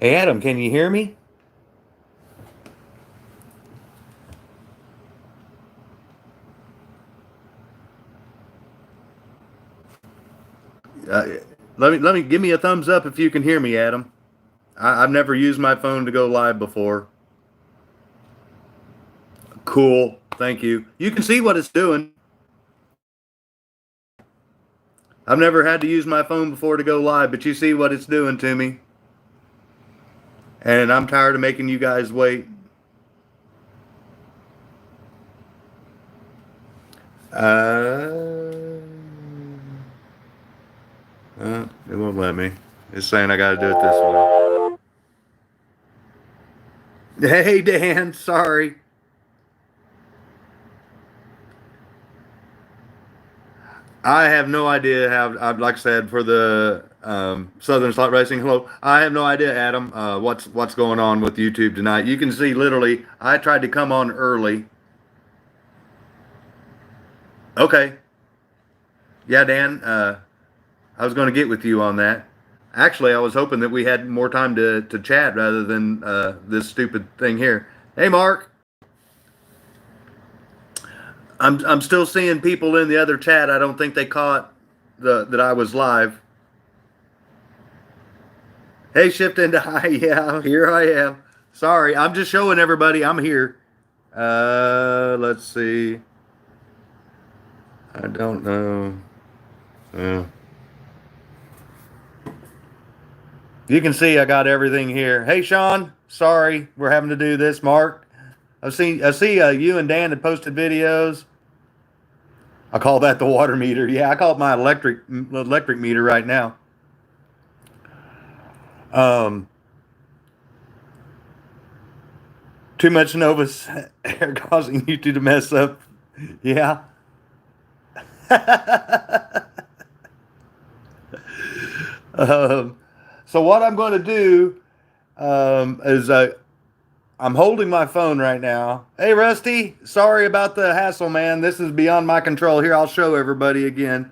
Hey Adam, can you hear me? Uh, let me give me a thumbs up if you can hear me, Adam. I've never used my phone to go live before. Cool, thank you. You can see what it's doing. I've never had to use my phone before to go live, but you see what it's doing to me. And I'm tired of making you guys wait. Uh, it won't let me. It's saying I got to do it this way. Hey Dan, sorry. I have no idea how. Like I said, for the Southern Slot Racing. Hello, I have no idea, Adam. What's going on with YouTube tonight? You can see literally. I tried to come on early. Okay, yeah, Dan. I was going to get with you on that. Actually, I was hoping that we had more time to chat rather than this stupid thing here. Hey, Mark. I'm still seeing people in the other chat. I don't think they caught that I was live. Hey, shift into high. Yeah, here I am. Sorry, I'm just showing everybody I'm here. Let's see. I don't know. Uh, you can see I got everything here. Hey, Sean. Sorry, we're having to do this. Mark, I see you and Dan had posted videos. I call that the water meter. Yeah, I call it my electric meter right now. Um, Too much Novus air causing you to mess up. Yeah. um, so what I'm going to do is I'm holding my phone right now. Hey, Rusty, sorry about the hassle, man. This is beyond my control. Here, I'll show everybody again.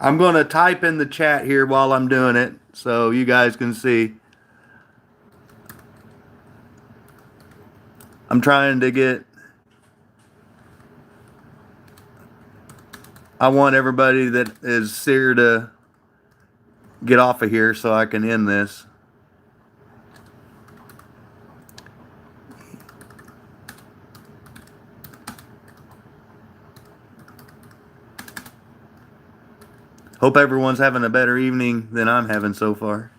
I'm going to type in the chat here while I'm doing it so you guys can see. I'm trying to get. I want everybody that is here to get off of here so I can end this. Hope everyone's having a better evening than I'm having so far.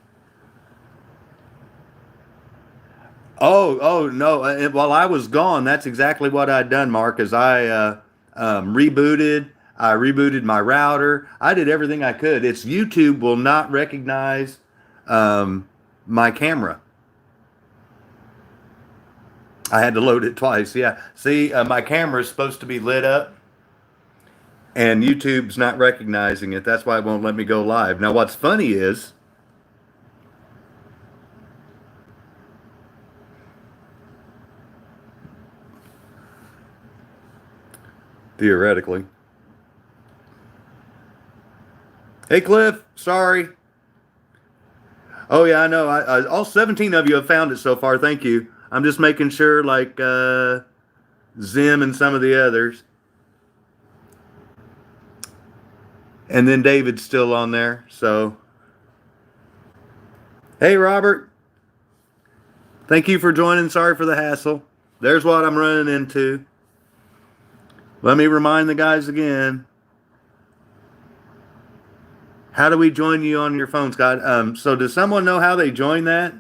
Oh no! While I was gone, that's exactly what I'd done, Mark. Is rebooted. I rebooted my router. I did everything I could. It's YouTube will not recognize um, my camera. I had to load it twice. Yeah. See, my camera is supposed to be lit up, and YouTube's not recognizing it. That's why it won't let me go live. Now, what's funny is theoretically. Hey, Cliff. Sorry. Oh yeah, I know. All 17 of you have found it so far. Thank you. I'm just making sure, like Zim and some of the others, and then David's still on there. So, hey, Robert. Thank you for joining. Sorry for the hassle. There's what I'm running into. Let me remind the guys again. How do we join you on your phone, Scott? So does someone know how they join that?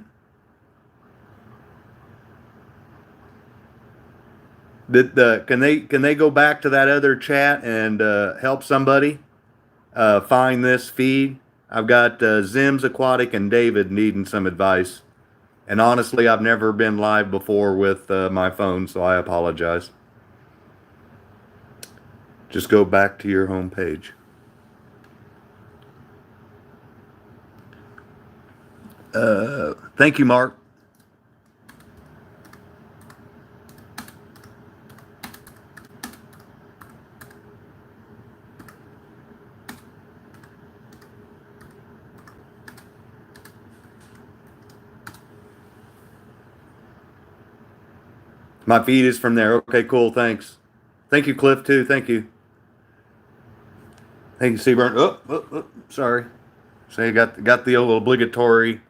Can they go back to that other chat and help somebody find this feed? I've got Zim's Aquatic and David needing some advice. And honestly, I've never been live before with my phone, so I apologize. Just go back to your home page. Thank you, Mark. My feed is from there. Okay, cool. Thanks. Thank you, Cliff, too. Thank you. Thank you, Seaburn. Sorry. So you got the old obligatory.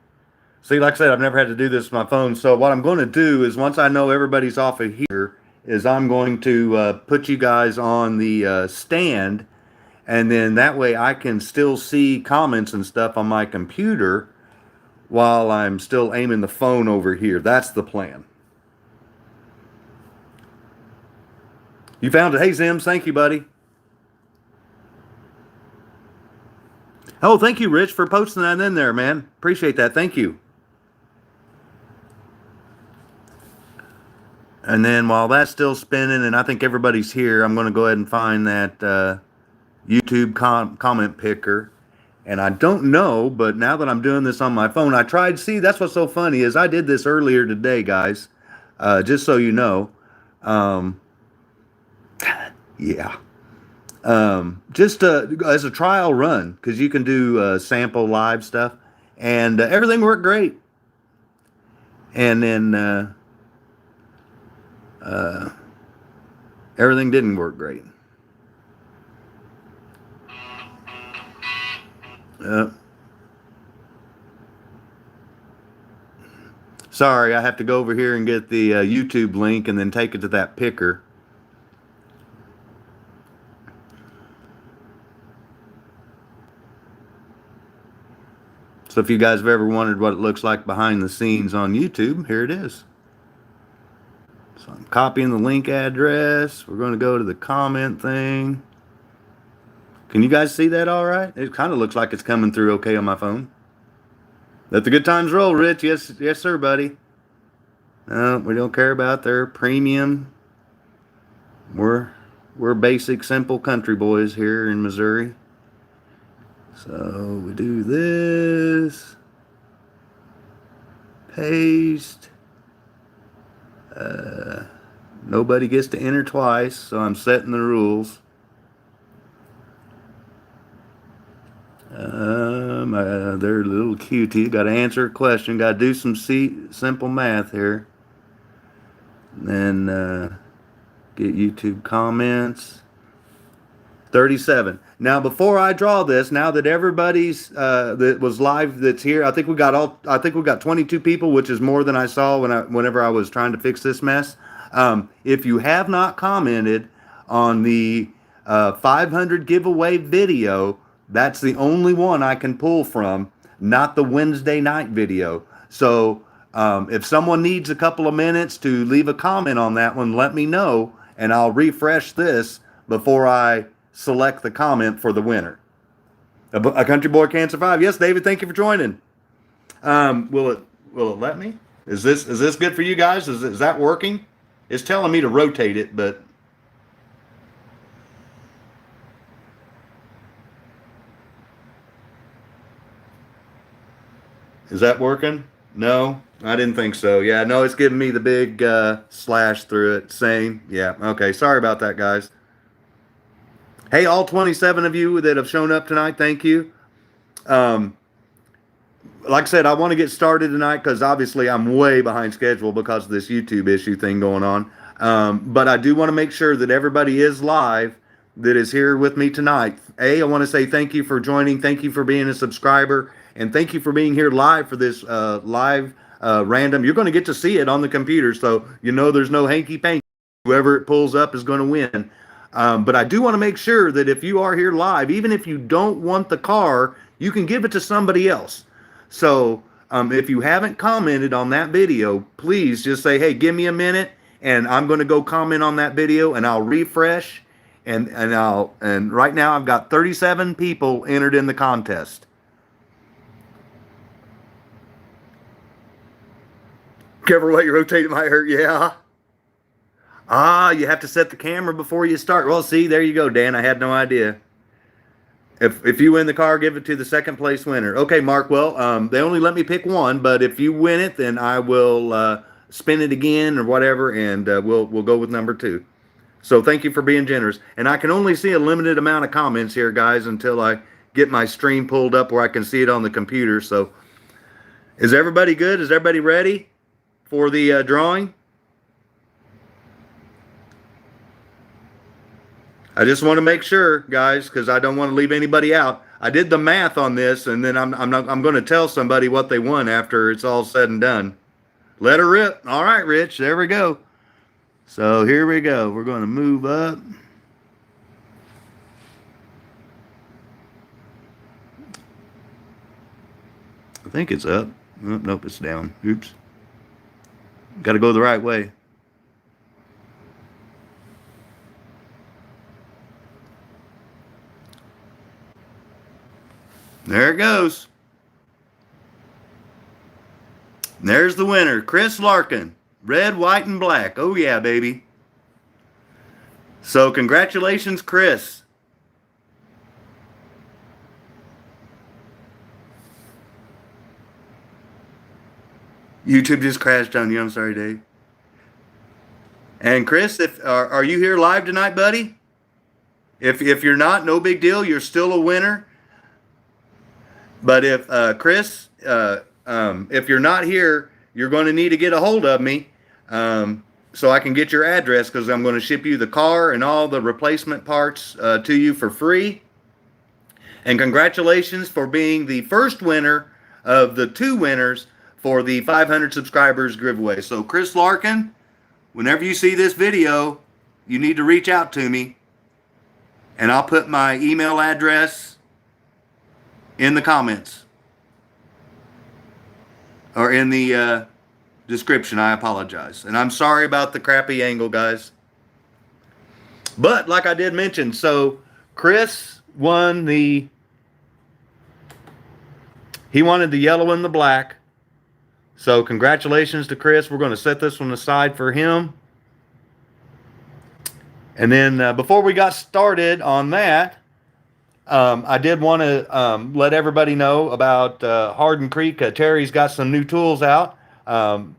See, like I said, I've never had to do this with my phone. So what I'm going to do is once I know everybody's off of here, is I'm going to put you guys on the stand, and then that way I can still see comments and stuff on my computer while I'm still aiming the phone over here. That's the plan. You found it. Hey, Zims, thank you, buddy. Oh, thank you, Rich, for posting that in there, man. Appreciate that. Thank you. And then while that's still spinning and I think everybody's here, I'm going to go ahead and find that YouTube comment picker. And I don't know, but now that I'm doing this on my phone, I tried. See, that's what's so funny is I did this earlier today, guys. Just so you know. Yeah. Just as a trial run, because you can do sample live stuff. And everything worked great. And then everything didn't work great. Sorry, I have to go over here and get the YouTube link and then take it to that picker. So if you guys have ever wondered what it looks like behind the scenes on YouTube, here it is. So I'm copying the link address. We're going to go to the comment thing. Can you guys see that all right? It kind of looks like it's coming through okay on my phone. Let the good times roll, Rich. Yes, yes, sir, buddy. No, we don't care about their premium. We're basic, simple country boys here in Missouri. So we do this. Paste. Nobody gets to enter twice, so I'm setting the rules. They're a little cutie. Got to answer a question. Got to do some simple math here. And then get YouTube comments. 37. Now, before I draw this, now that everybody's that was live that's here, I think we got 22 people, which is more than I saw whenever I was trying to fix this mess. If you have not commented on the 500 giveaway video, that's the only one I can pull from, not the Wednesday night video. So if someone needs a couple of minutes to leave a comment on that one, let me know, and I'll refresh this before I select the comment for the winner. A country boy can't survive. Yes, David, thank you for joining. Will it let me? Is this good for you guys? Is that working? It's telling me to rotate it, but is that working? No, I didn't think so. Yeah, no, it's giving me the big slash through it. Same. Yeah, okay. Sorry about that, guys. Hey, all 27 of you that have shown up tonight, thank you. Like I said, I want to get started tonight because obviously I'm way behind schedule because of this YouTube issue thing going on. But I do want to make sure that everybody is live that is here with me tonight. I want to say thank you for joining. Thank you for being a subscriber. And thank you for being here live for this live random. You're going to get to see it on the computer, so you know there's no hanky-panky. Whoever it pulls up is going to win. But I do want to make sure that if you are here live, even if you don't want the car, you can give it to somebody else. So if you haven't commented on that video, please just say, hey, give me a minute, and I'm going to go comment on that video, and I'll refresh. And right now I've got 37 people entered in the contest. Careful what you rotate, it might hurt. Yeah. You have to set the camera before you start. Well, see, there you go, Dan. I had no idea. If you win the car, give it to the second place winner. Okay, Mark. Well, they only let me pick one, but if you win it, then I will spin it again or whatever, and we'll go with number 2. So thank you for being generous. And I can only see a limited amount of comments here, guys, until I get my stream pulled up where I can see it on the computer. So is everybody good? Is everybody ready for the drawing? I just want to make sure, guys, because I don't want to leave anybody out. I did the math on this, and then I'm going to tell somebody what they won after it's all said and done. Let her rip. All right, Rich. There we go. So here we go. We're going to move up. I think it's up. Oh, nope, it's down. Oops. Got to go the right way. There it goes. And there's the winner, Chris Larkin. Red, white, and black. Oh, yeah, baby. So congratulations, Chris. YouTube just crashed on you. I'm sorry, Dave. And Chris, if are you here live tonight, buddy? If you're not, no big deal. You're still a winner. But if Chris, if you're not here, you're going to need to get a hold of me so I can get your address, because I'm going to ship you the car and all the replacement parts to you for free. And congratulations for being the first winner of the 2 winners for the 500 subscribers giveaway. So Chris Larkin, whenever you see this video, you need to reach out to me, and I'll put my email address in the comments or in the description. I apologize, and I'm sorry about the crappy angle, guys. But like I did mention, so Chris won he wanted the yellow and the black. So congratulations to Chris. We're going to set this one aside for him. And then before we got started on that, I did want to let everybody know about Hardin Creek. Terry's got some new tools out.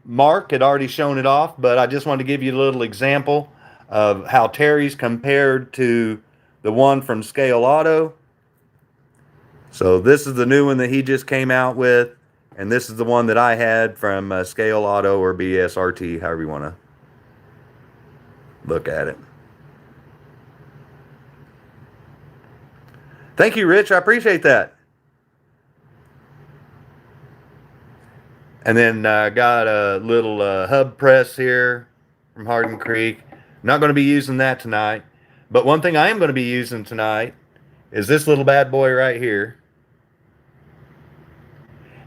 Mark had already shown it off, but I just wanted to give you a little example of how Terry's compared to the one from Scale Auto. So this is the new one that he just came out with, and this is the one that I had from Scale Auto or BSRT, however you want to look at it. Thank you, Rich. I appreciate that. And then got a little hub press here from Hardin Creek. Not going to be using that tonight. But one thing I am going to be using tonight is this little bad boy right here.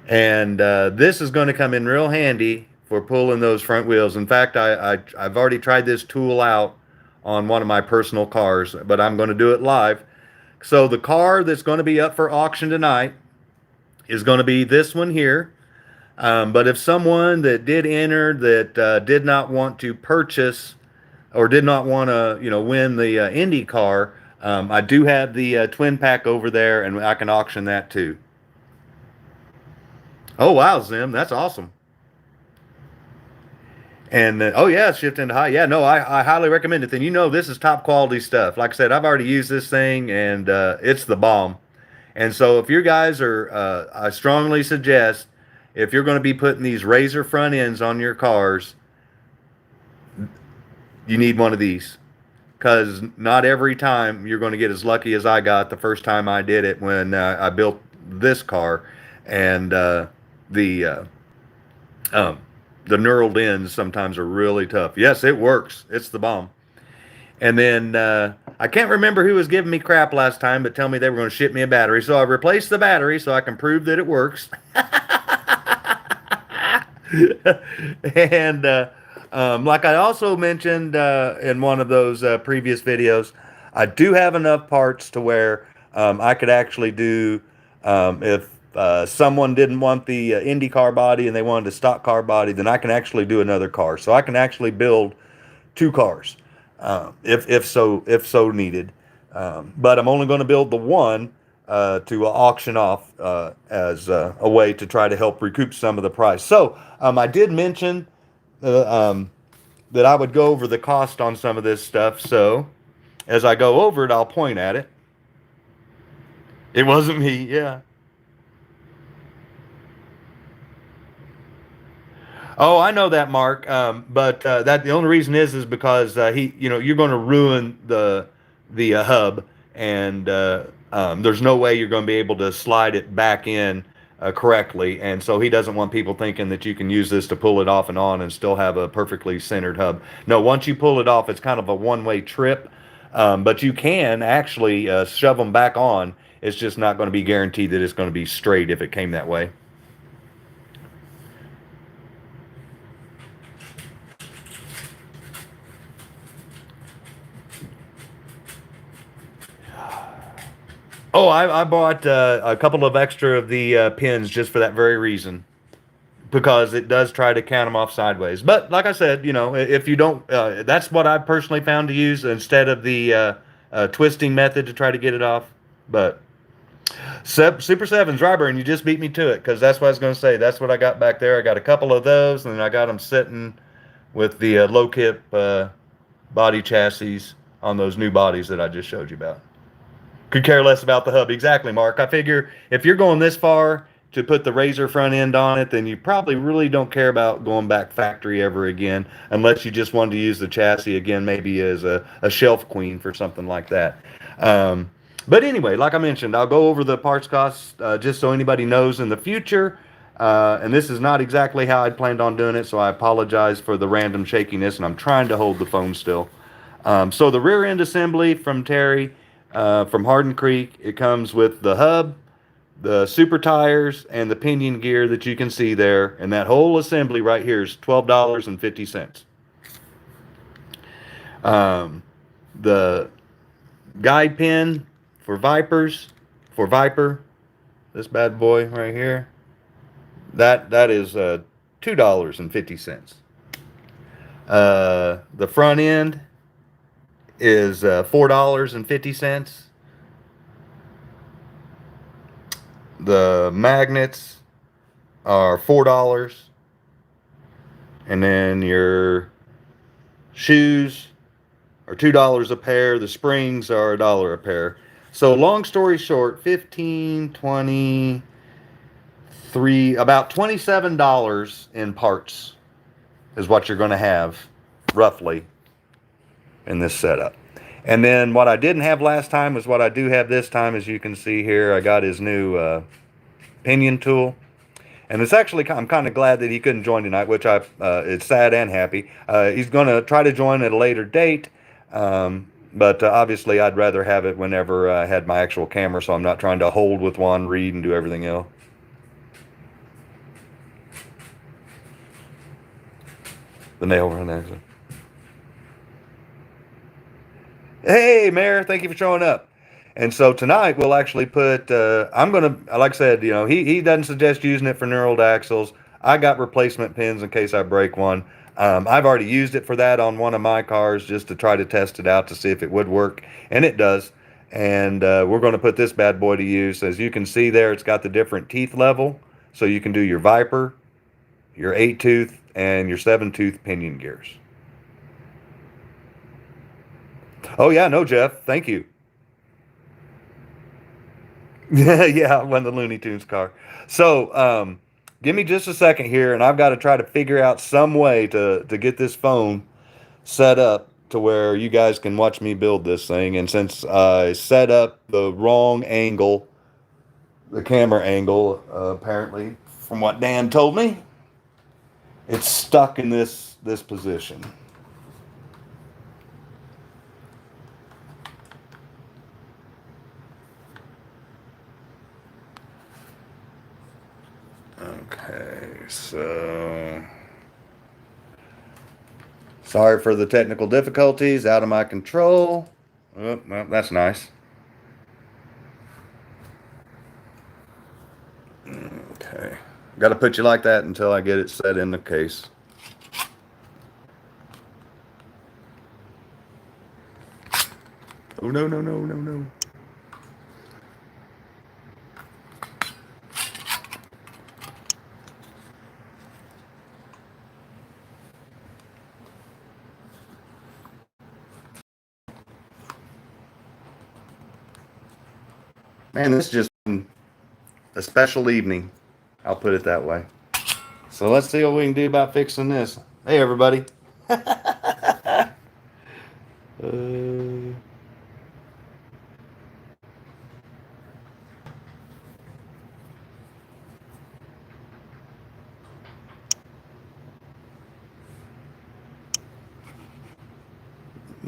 And this is going to come in real handy for pulling those front wheels. In fact, I've already tried this tool out on one of my personal cars, but I'm going to do it live. So the car that's going to be up for auction tonight is going to be this one here. But if someone that did enter that did not want to purchase or did not want to, win the Indy car, I do have the twin pack over there, and I can auction that too. Oh, wow, Zim, that's awesome. And oh yeah, shift into high. Yeah, no, I highly recommend it. Then this is top quality stuff. Like I said, I've already used this thing, and it's the bomb. And so if you guys are, I strongly suggest, if you're going to be putting these razor front ends on your cars, you need one of these, because not every time you're going to get as lucky as I got the first time I did it when I built this car, and the knurled ends sometimes are really tough. Yes, it works. It's the bomb. And then I can't remember who was giving me crap last time, but tell me they were going to ship me a battery. So I replaced the battery so I can prove that it works. And like I also mentioned in one of those previous videos, I do have enough parts to where I could actually do, if someone didn't want the Indy car body and they wanted a stock car body, then I can actually do another car. So I can actually build 2 cars if so needed. But I'm only going to build the one to auction off as a way to try to help recoup some of the price. So I did mention that I would go over the cost on some of this stuff. So as I go over it, I'll point at it. It wasn't me, yeah. Oh, I know that, Mark. But that the only reason is because you're going to ruin the hub, and there's no way you're going to be able to slide it back in correctly. And so he doesn't want people thinking that you can use this to pull it off and on and still have a perfectly centered hub. No, once you pull it off, it's kind of a one-way trip, but you can actually shove them back on. It's just not going to be guaranteed that it's going to be straight if it came that way. Oh, I bought a couple of extra of the pins just for that very reason, because it does try to count them off sideways. But like I said, you know, if you don't, that's what I personally found to use instead of the twisting method to try to get it off. But Super Sevens, Ryburn, you just beat me to it, because that's what I was going to say. That's what I got back there. I got a couple of those, and I got them sitting with the low kip body chassis on those new bodies that I just showed you about. Could care less about the hub. Exactly, Mark. I figure if you're going this far to put the Razor front end on it, then you probably really don't care about going back factory ever again, unless you just wanted to use the chassis again, maybe as a shelf queen for something like that. But anyway, like I mentioned, I'll go over the parts costs just so anybody knows in the future. And this is not exactly how I'd planned on doing it, so I apologize for the random shakiness, and I'm trying to hold the phone still. So the rear end assembly from Terry, from Hardin Creek, it comes with the hub, the super tires, and the pinion gear that you can see there. And that whole assembly right here is $12.50. The guide pin for Viper, this bad boy right here, that is $2.50. The front end is $4.50. The magnets are $4, and then your shoes are $2 a pair. The springs are $1 a pair. So long story short, 15, 20, 3, about $27 in parts is what you're going to have roughly in this setup. And then what I didn't have last time is what I do have this time. As you can see here, I got his new pinion tool. And it's actually, I'm kind of glad that he couldn't join tonight, which it's sad and happy. He's going to try to join at a later date. But obviously I'd rather have it whenever I had my actual camera, so I'm not trying to hold with one, read, and do everything else. The nail run there. Hey, Mayor, thank you for showing up. And so tonight we'll actually put, I'm going to, like I said, you know, he doesn't suggest using it for knurled axles. I got replacement pins in case I break one. I've already used it for that on one of my cars just to try to test it out to see if it would work. And it does. And we're going to put this bad boy to use. As you can see there, it's got the different teeth level. So you can do your Viper, your 8-tooth, and your 7-tooth pinion gears. Oh, yeah, no, Jeff. Thank you. Yeah, when the Looney Tunes car. So, give me just a second here, and I've got to try to figure out some way to get this phone set up to where you guys can watch me build this thing. And since I set up the wrong angle, the camera angle, apparently, from what Dan told me, it's stuck in this position. Okay, so sorry for the technical difficulties, out of my control. Oh, well, that's nice. Okay, got to put you like that until I get it set in the case. Oh, no, no, no, no, no. Man, this just been a special evening. I'll put it that way. So let's see what we can do about fixing this. Hey, everybody.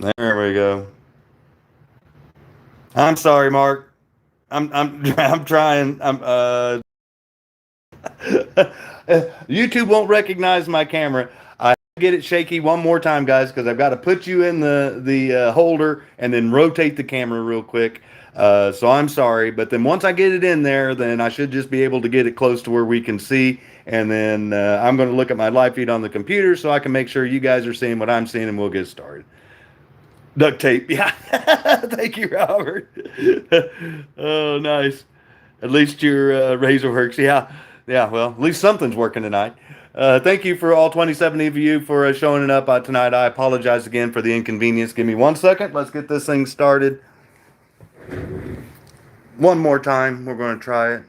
There we go. I'm sorry, Mark. I'm trying. YouTube won't recognize my camera. I get it shaky one more time, guys, because I've got to put you in the holder and then rotate the camera real quick. So I'm sorry, but then once I get it in there, then I should just be able to get it close to where we can see. And then I'm going to look at my live feed on the computer so I can make sure you guys are seeing what I'm seeing, and we'll get started. Duct tape, yeah. Thank you, Robert. Oh, nice. At least your razor works. Yeah, yeah. Well, at least something's working tonight. Thank you for all 27 of you for showing up tonight. I apologize again for the inconvenience. Give me 1 second. Let's get this thing started. One more time. We're going to try it.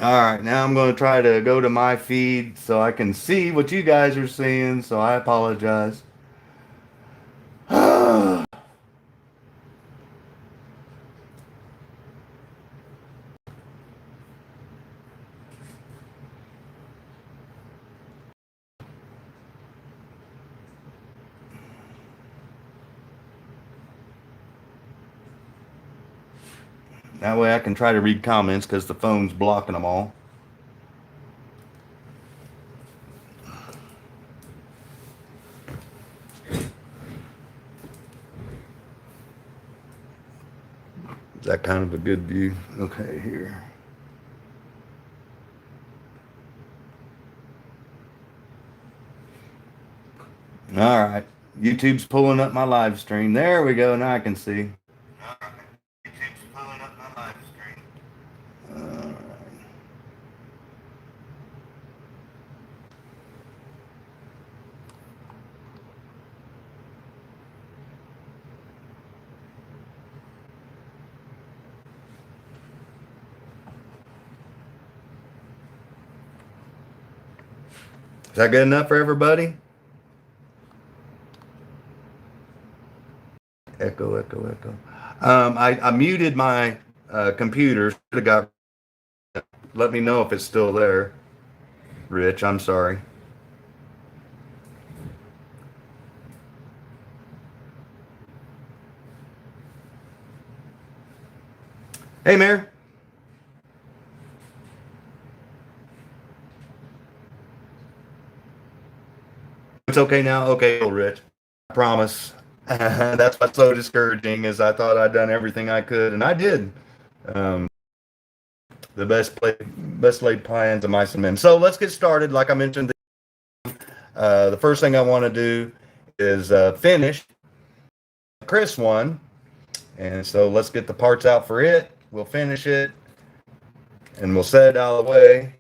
All right, now I'm going to try to go to my feed so I can see what you guys are seeing. So I apologize. That way I can try to read comments because the phone's blocking them all. Is that kind of a good view? Okay, here. All right. YouTube's pulling up my live stream. There we go. Now I can see. All right. YouTube's pulling up my live stream. All right. Is that good enough for everybody? Echo, echo, echo. I muted my computer. Should have got. Let me know if it's still there. Rich, I'm sorry. Hey, Mayor. It's okay now. Okay, Rich. I promise. That's what's so discouraging is I thought I'd done everything I could, and I did. Um, the best laid plans of mice and men. So let's get started. Like I mentioned, the first thing I want to do is finish Chris one, and so let's get the parts out for it. We'll finish it, and we'll set it out of the way.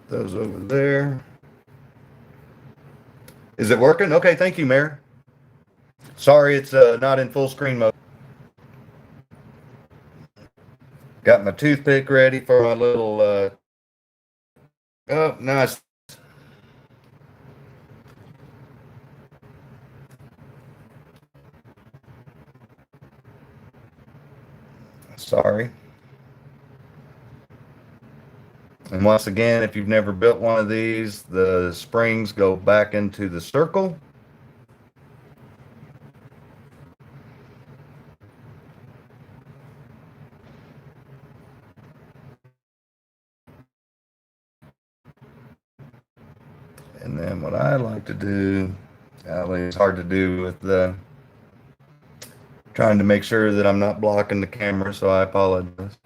Those over there. Is it working? Okay, thank you, Mayor. Sorry, it's not in full screen mode. Got my toothpick ready for my little. Oh, nice. Sorry. And once again, if you've never built one of these, the springs go back into the circle. And then what I like to do, it's hard to do with the trying to make sure that I'm not blocking the camera, so I apologize.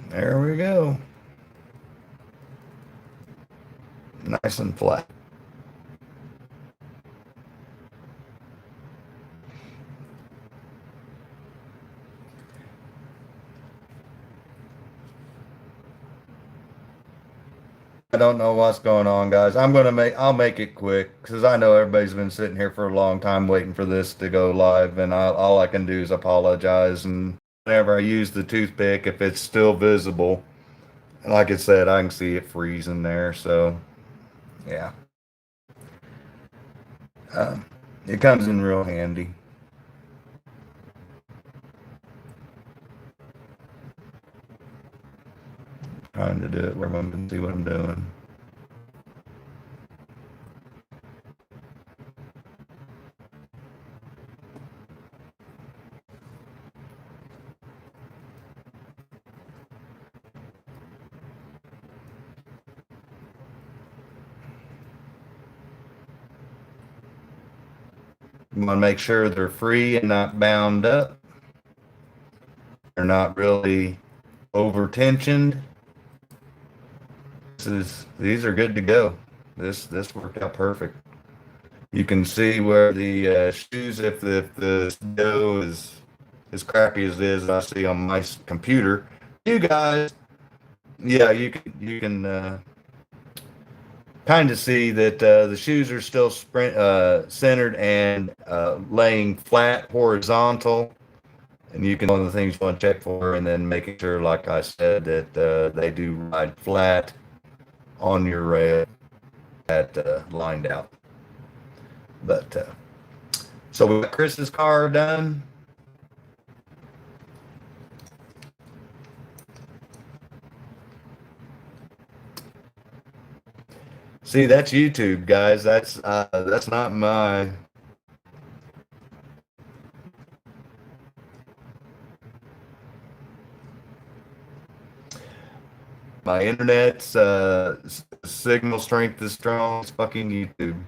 There we go. Nice and flat. I don't know what's going on, guys. I'll make it quick because I know everybody's been sitting here for a long time waiting for this to go live, and all I can do is apologize. And whenever I use the toothpick, if it's still visible, like I said, I can see it freezing there. So, yeah, um, it comes in real handy. Trying to do it where everyone can see what I'm doing. You want to make sure they're free and not bound up. They're not really over tensioned. These are good to go. This worked out perfect. You can see where the shoes, if the dough is as crappy as it is, I see on my computer. You guys, yeah, you can kind of see that the shoes are still centered and laying flat, horizontal. And you can one of the things you want to check for, and then making sure, like I said, that they do ride flat on your rail at lined out. But so we got Chris's car done. See, that's YouTube, guys. That's not my internet's signal strength is strong. It's fucking YouTube.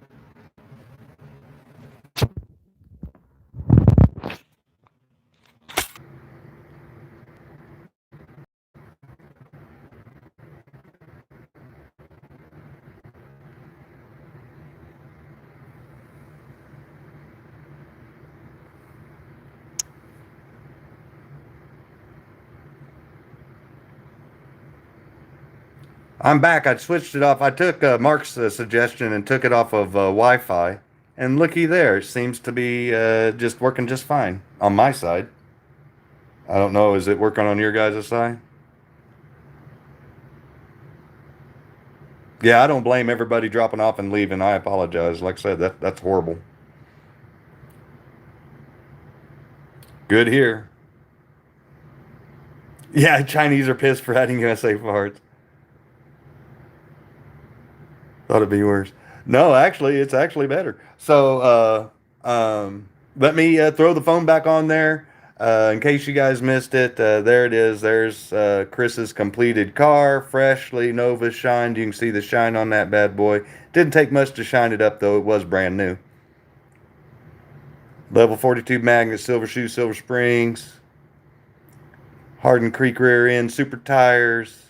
I'm back. I switched it off. I took Mark's suggestion and took it off of Wi-Fi, and looky there, it seems to be just working just fine on my side. I don't know. Is it working on your guys' side? Yeah, I don't blame everybody dropping off and leaving. I apologize. Like I said, that's horrible. Good here. Yeah, Chinese are pissed for adding USA parts. Thought it'd be worse. No, actually, it's actually better. So, let me throw the phone back on there. In case you guys missed it, there it is. There's Chris's completed car, freshly Nova shined. You can see the shine on that bad boy. Didn't take much to shine it up, though. It was brand new. Level 42 magnet, silver shoe, silver springs, hardened creek rear end, super tires.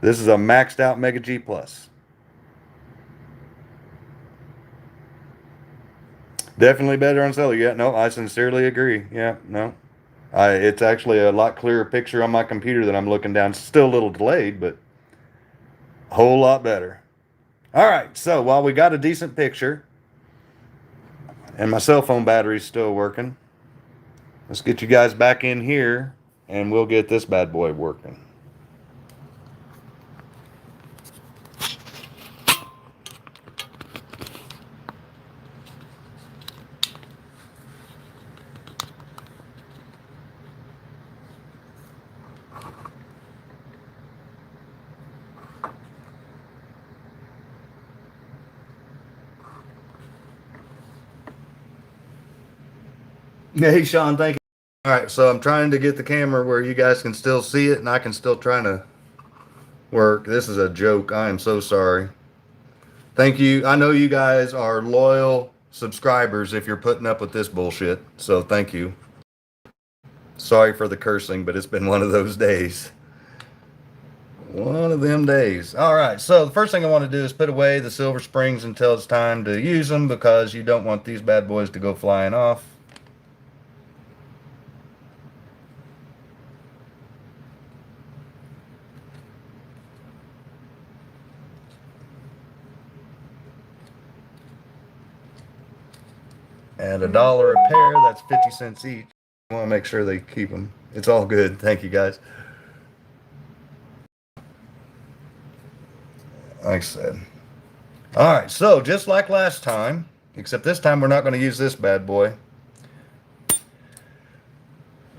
This is a maxed out Mega G Plus. Definitely better on cellular. Yeah, no, I sincerely agree. Yeah, no. It's actually a lot clearer picture on my computer that I'm looking down. Still a little delayed, but a whole lot better. All right, so while we got a decent picture and my cell phone battery's still working, let's get you guys back in here and we'll get this bad boy working. Hey, Sean, thank you. All right, so I'm trying to get the camera where you guys can still see it and I can still try to work. This is a joke. I am so sorry. Thank you. I know you guys are loyal subscribers if you're putting up with this bullshit. So thank you. Sorry for the cursing, but it's been one of those days. One of them days. All right, so the first thing I want to do is put away the silver springs until it's time to use them, because you don't want these bad boys to go flying off. And $1 a pair, that's 50 cents each. I want to make sure they keep them. It's all good. Thank you, guys. Like I said. All right, so just like last time, except this time we're not going to use this bad boy.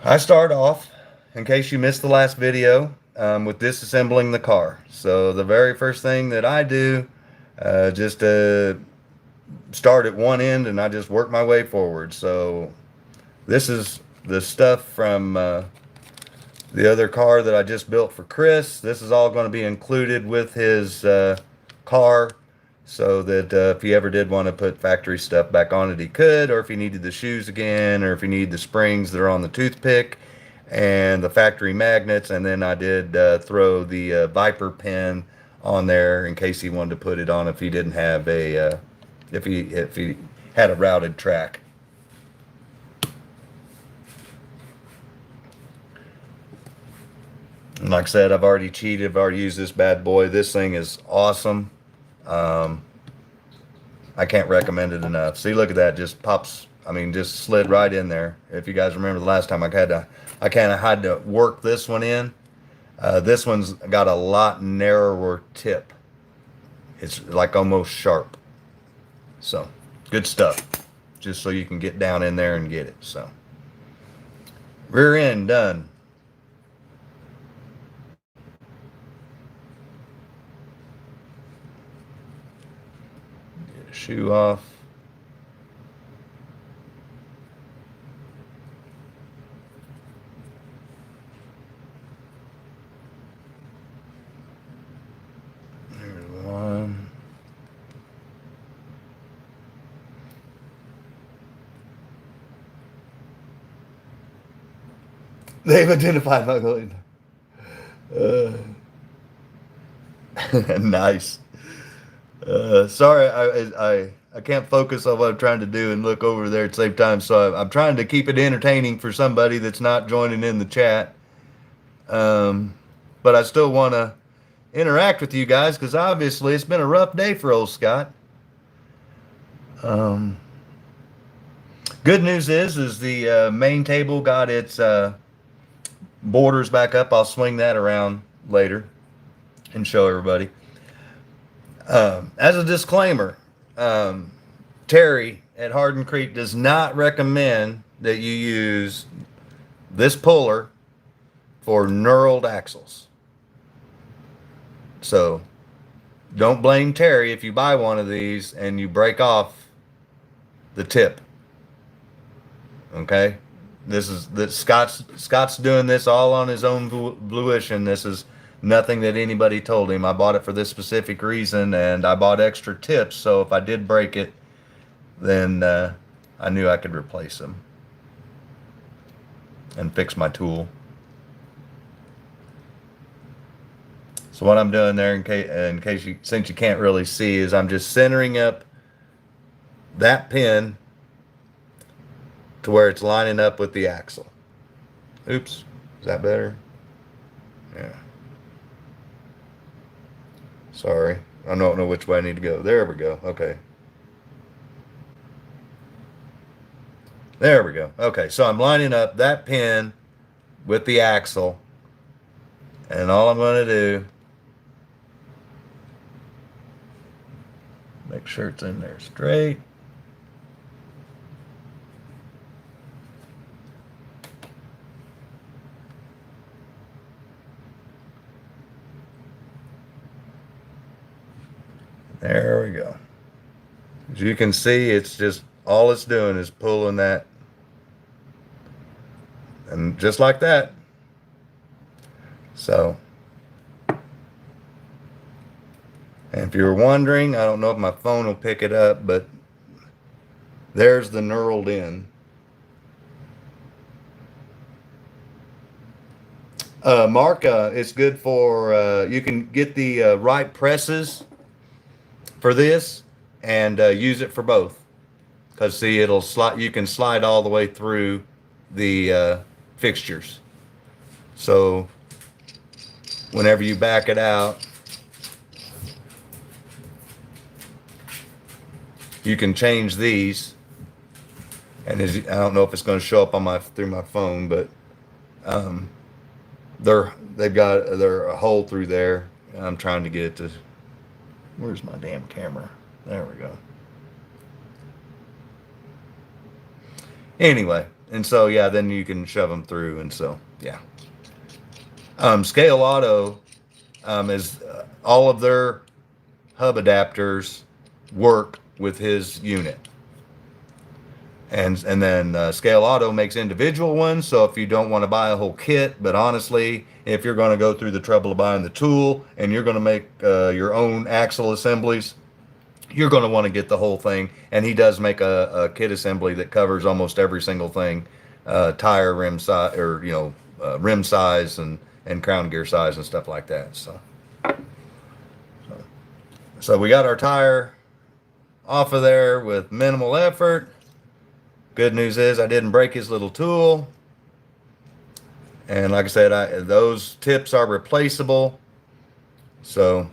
I start off, in case you missed the last video, with disassembling the car. So the very first thing that I do, just start at one end and I just work my way forward. So this is the stuff from the other car that I just built for Chris. This is all going to be included with his car, so that if he ever did want to put factory stuff back on it, he could, or if he needed the shoes again, or if he needed the springs that are on the toothpick and the factory magnets. And then I did throw the Viper pin on there in case he wanted to put it on if he didn't have a if he had a routed track. And like I said, I've already cheated. I've already used this bad boy. This thing is awesome. I can't recommend it enough. See, look at that. Just pops. I mean, just slid right in there. If you guys remember the last time I kind of had to work this one in. This one's got a lot narrower tip. It's like almost sharp. So, good stuff. Just so you can get down in there and get it. So, rear end done. Get a shoe off. There's one. They've identified my going. Nice. Sorry, I can't focus on what I'm trying to do and look over there at the same time. So I'm trying to keep it entertaining for somebody that's not joining in the chat. But I still want to interact with you guys, because obviously it's been a rough day for old Scott. Good news is the main table got its borders back up. I'll swing that around later and show everybody. As a disclaimer, Terry at Hardin Creek does not recommend that you use this puller for knurled axles. So don't blame Terry if you buy one of these and you break off the tip. Okay? This is that Scott's doing this all on his own volition. This is nothing that anybody told him. I bought it for this specific reason, and I bought extra tips, so if I did break it, then I knew I could replace them and fix my tool. So what I'm doing there, since you can't really see, is I'm just centering up that pin to where it's lining up with the axle. Oops, is that better? Yeah. Sorry, I don't know which way I need to go. There we go. Okay. There we go. Okay, so I'm lining up that pin with the axle, and all I'm going to do, make sure it's in there straight. There we go. As you can see, it's just, all it's doing is pulling that. And just like that. So, and if you're wondering, I don't know if my phone will pick it up, but there's the knurled in. Mark, it's good for you can get the right presses for this and use it for both. Because see, it'll slide. You can slide all the way through the fixtures. So whenever you back it out, you can change these. And I don't know if it's going to show up on my through my phone, but um, they've got a hole through there. I'm trying to get it to. Where's my damn camera? There we go. Anyway, and so yeah, then you can shove them through, and so yeah. Scale Auto is all of their hub adapters work with his unit. And then Scale Auto makes individual ones. So if you don't want to buy a whole kit, but honestly, if you're going to go through the trouble of buying the tool and you're going to make your own axle assemblies, you're going to want to get the whole thing. And he does make a kit assembly that covers almost every single thing, tire, rim size, or rim size and crown gear size and stuff like that. So we got our tire off of there with minimal effort. Good news is I didn't break his little tool. And like I said, those tips are replaceable. So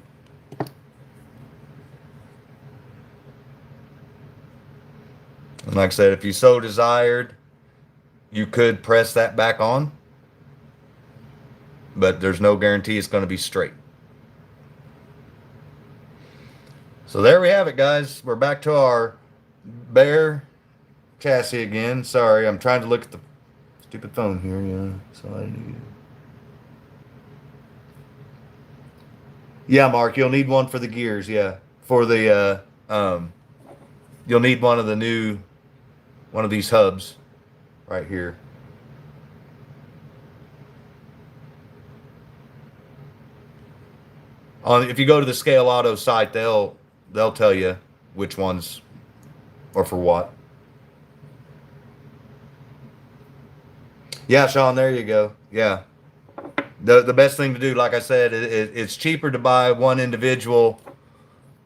and like I said, if you so desired, you could press that back on. But there's no guarantee it's going to be straight. So there we have it, guys. We're back to our bare chassis again. Sorry, I'm trying to look at the stupid phone here. So I need. Yeah, Mark, you'll need one for the gears. Yeah, for the you'll need one of these hubs right here. If you go to the Scale Auto site, they'll tell you which ones are for what. Yeah, Sean, there you go. Yeah. The best thing to do, like I said, it's cheaper to buy one individual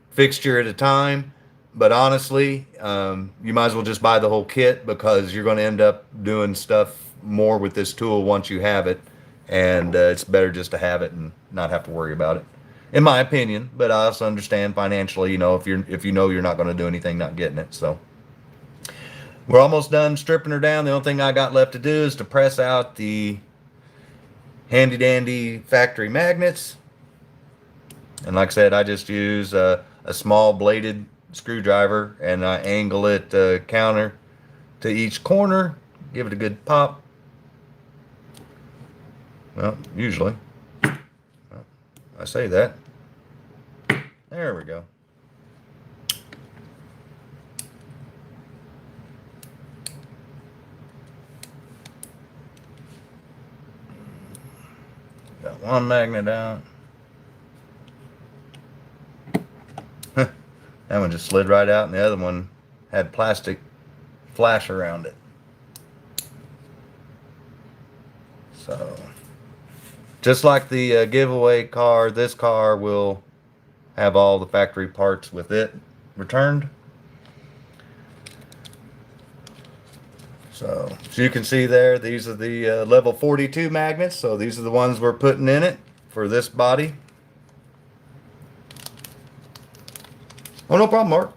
fixture at a time. But honestly, you might as well just buy the whole kit because you're going to end up doing stuff more with this tool once you have it. And it's better just to have it and not have to worry about it, in my opinion. But I also understand financially, if you're not going to do anything, not getting it. So we're almost done stripping her down. The only thing I got left to do is to press out the handy dandy factory magnets. And like I said, I just use a small bladed screwdriver and I angle it counter to each corner, give it a good pop. Well, usually. Well, I say that. There we go. Got one magnet out. That one just slid right out, and the other one had plastic flash around it. So, just like the giveaway car, this car will have all the factory parts with it returned. So, as you can see there, these are the level 42 magnets. So these are the ones we're putting in it for this body. Oh, no problem, Mark.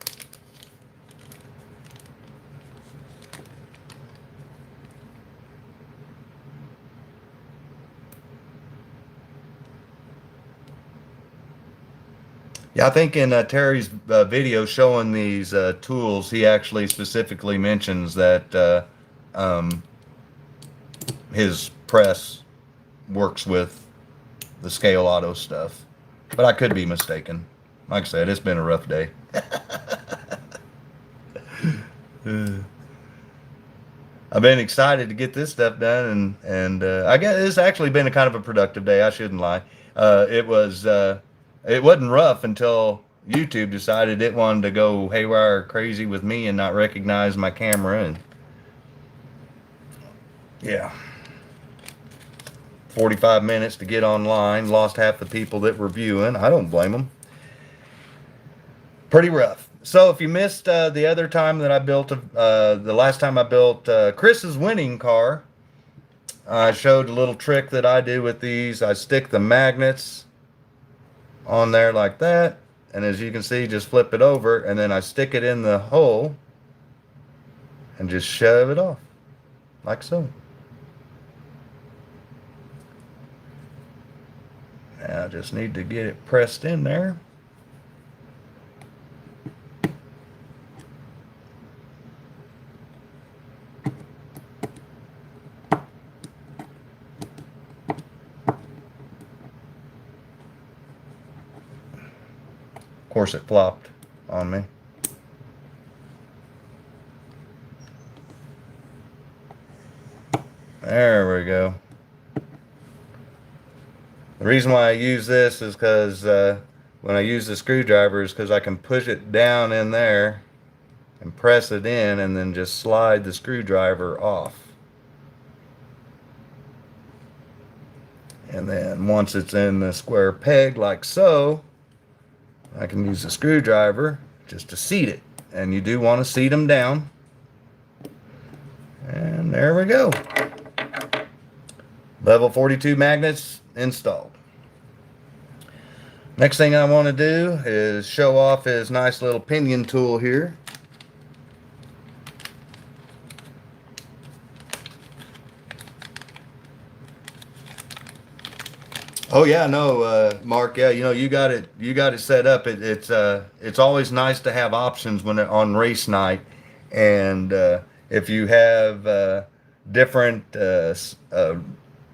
Yeah, I think in Terry's video showing these tools, he actually specifically mentions that his press works with the Scale Auto stuff. But I could be mistaken. Like I said, it's been a rough day. I've been excited to get this stuff done, and I guess it's actually been a kind of a productive day. I shouldn't lie. It wasn't rough until YouTube decided it wanted to go haywire crazy with me and not recognize my camera, and yeah. 45 minutes to get online. Lost half the people that were viewing. I don't blame them. Pretty rough. So if you missed the other time that I built, the last time I built Chris's winning car, I showed a little trick that I do with these. I stick the magnets on there like that, and as you can see, just flip it over, and then I stick it in the hole and just shove it off like so. Now I just need to get it pressed in there. Of course, it flopped on me. There we go. The reason why I use this is because when I use the screwdriver is because I can push it down in there and press it in and then just slide the screwdriver off. And then once it's in the square peg like so, I can use the screwdriver just to seat it. And you do want to seat them down. And there we go. Level 42 magnets installed. Next thing I want to do is show off his nice little pinion tool here. Oh yeah, no, Mark. Yeah, you got it. You got it set up. It's always nice to have options when on race night, and if you have different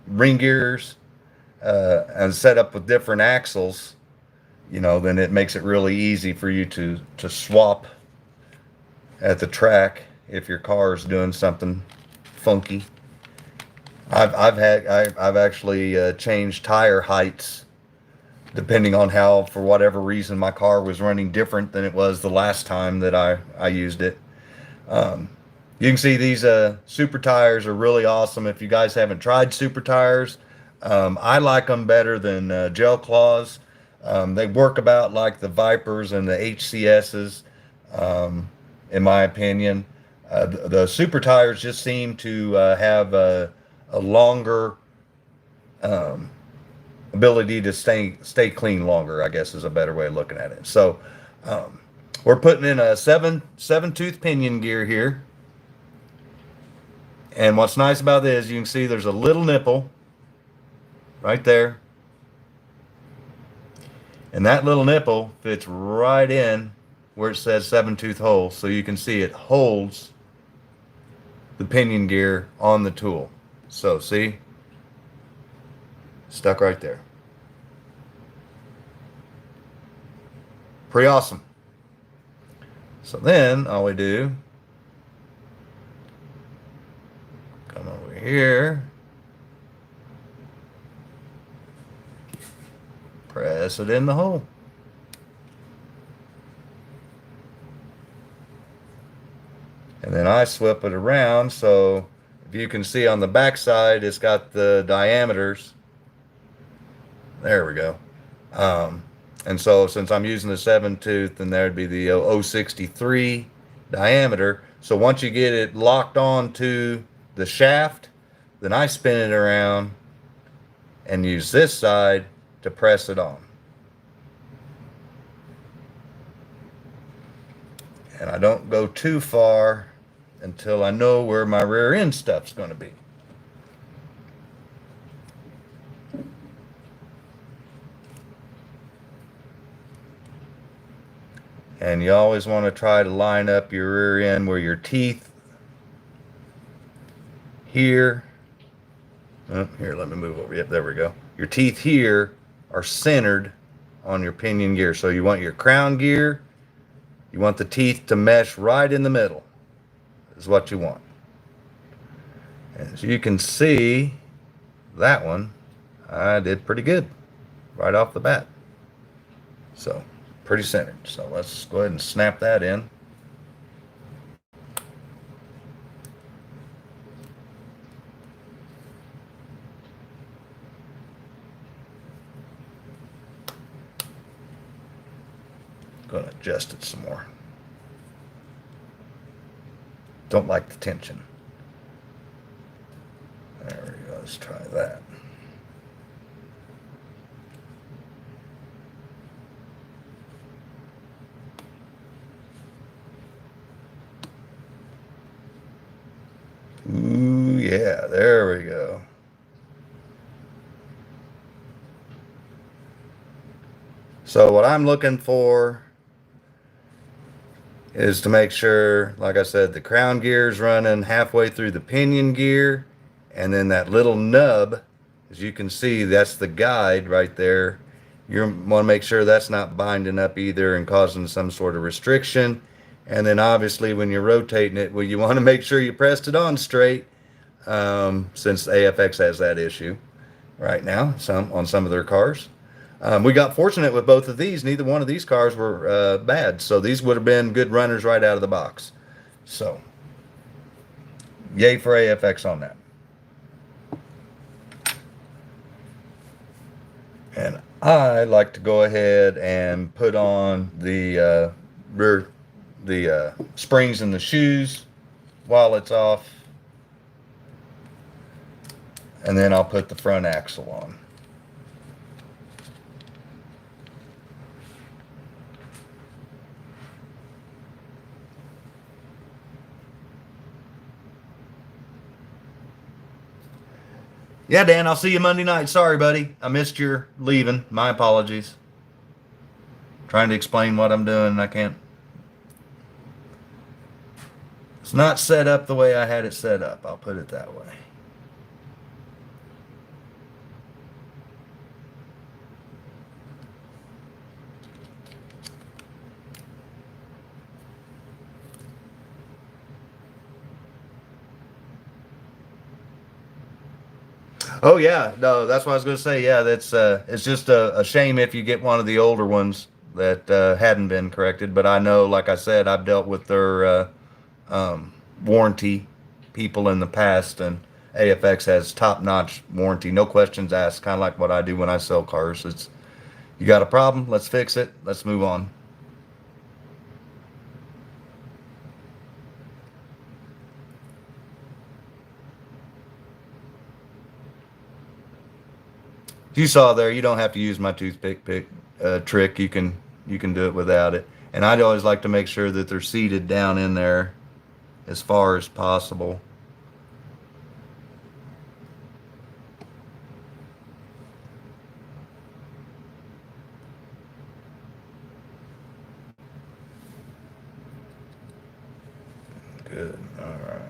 ring gears and set up with different axles, then it makes it really easy for you to swap at the track if your car is doing something funky. I've actually changed tire heights depending on how, for whatever reason, my car was running different than it was the last time that I used it. You can see these super tires are really awesome. If you guys haven't tried super tires, I like them better than gel claws. They work about like the Vipers and the HCSs, in my opinion. The super tires just seem to have a longer ability to stay clean longer, I guess is a better way of looking at it. So we're putting in a seven tooth pinion gear here. And what's nice about this, you can see there's a little nipple right there. And that little nipple fits right in where it says 7-tooth hole. So you can see it holds the pinion gear on the tool. So see, stuck right there. Pretty awesome. So then all we do, come over here, press it in the hole. And then I swip it around, so if you can see on the back side, it's got the diameters. There we go. And so since I'm using the 7-tooth, then there'd be the 063 diameter. So once you get it locked on to the shaft, then I spin it around and use this side to press it on. And I don't go too far until I know where my rear end stuff's going to be. And you always want to try to line up your rear end where your teeth here. Oh, here, let me move over. Yep, there we go. Your teeth here are centered on your pinion gear. So you want your crown gear, you want the teeth to mesh right in the middle, is what you want. As you can see, that one I did pretty good right off the bat. So pretty centered. So let's go ahead and snap that in. going to adjust it some more. Don't like the tension. There we go. Let's try that. Ooh, yeah, there we go. So what I'm looking for is to make sure, like I said, the crown gear is running halfway through the pinion gear, and then that little nub, as you can see, that's the guide right there. You want to make sure that's not binding up either and causing some sort of restriction. And then obviously when you're rotating it, well, you want to make sure you pressed it on straight, since AFX has that issue right now, on some of their cars. We got fortunate with both of these. Neither one of these cars were bad, so these would have been good runners right out of the box. So, yay for AFX on that. And I like to go ahead and put on the springs in the shoes while it's off, and then I'll put the front axle on. Yeah, Dan, I'll see you Monday night. Sorry, buddy. I missed your leaving. My apologies. Trying to explain what I'm doing, and I can't. It's not set up the way I had it set up. I'll put it that way. Oh yeah, no, that's what I was going to say. Yeah, that's it's just a shame if you get one of the older ones that hadn't been corrected. But I know, like I said, I've dealt with their warranty people in the past, and AFX has top-notch warranty, no questions asked. Kind of like what I do when I sell cars. It's, you got a problem, let's fix it, let's move on. You saw there, you don't have to use my toothpick trick. You can do it without it. And I'd always like to make sure that they're seated down in there as far as possible. Good. All right.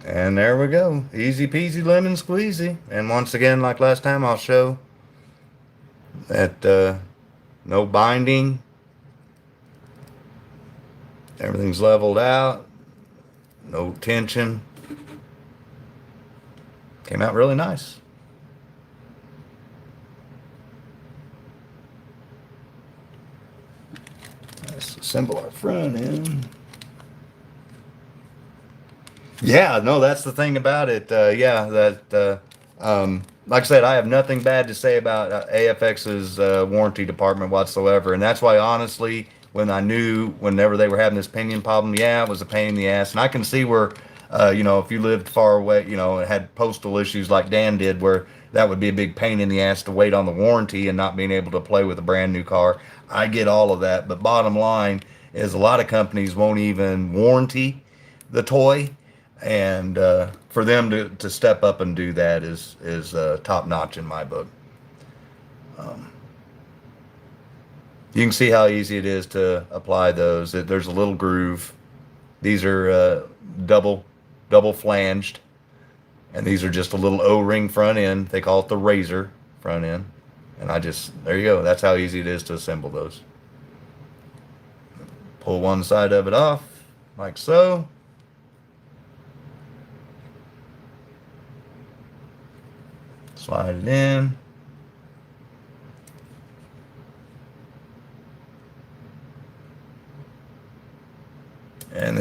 And there we go. Easy peasy lemon squeezy. And once again, like last time, I'll show that no binding. Everything's leveled out. No tension. Came out really nice. Let's assemble our front end. Yeah, no, that's the thing about it. Yeah, that like I said, I have nothing bad to say about AFX's warranty department whatsoever, and that's why honestly, when I knew whenever they were having this pinion problem, yeah, it was a pain in the ass, and I can see where, if you lived far away, and had postal issues like Dan did, where that would be a big pain in the ass to wait on the warranty and not being able to play with a brand new car. I get all of that, but bottom line is a lot of companies won't even warranty the toy, and for them to step up and do that is top notch in my book. You can see how easy it is to apply those. There's a little groove. These are double flanged, and these are just a little O-ring front end. They call it the razor front end, and there you go. That's how easy it is to assemble those. Pull one side of it off like so. Slide it in.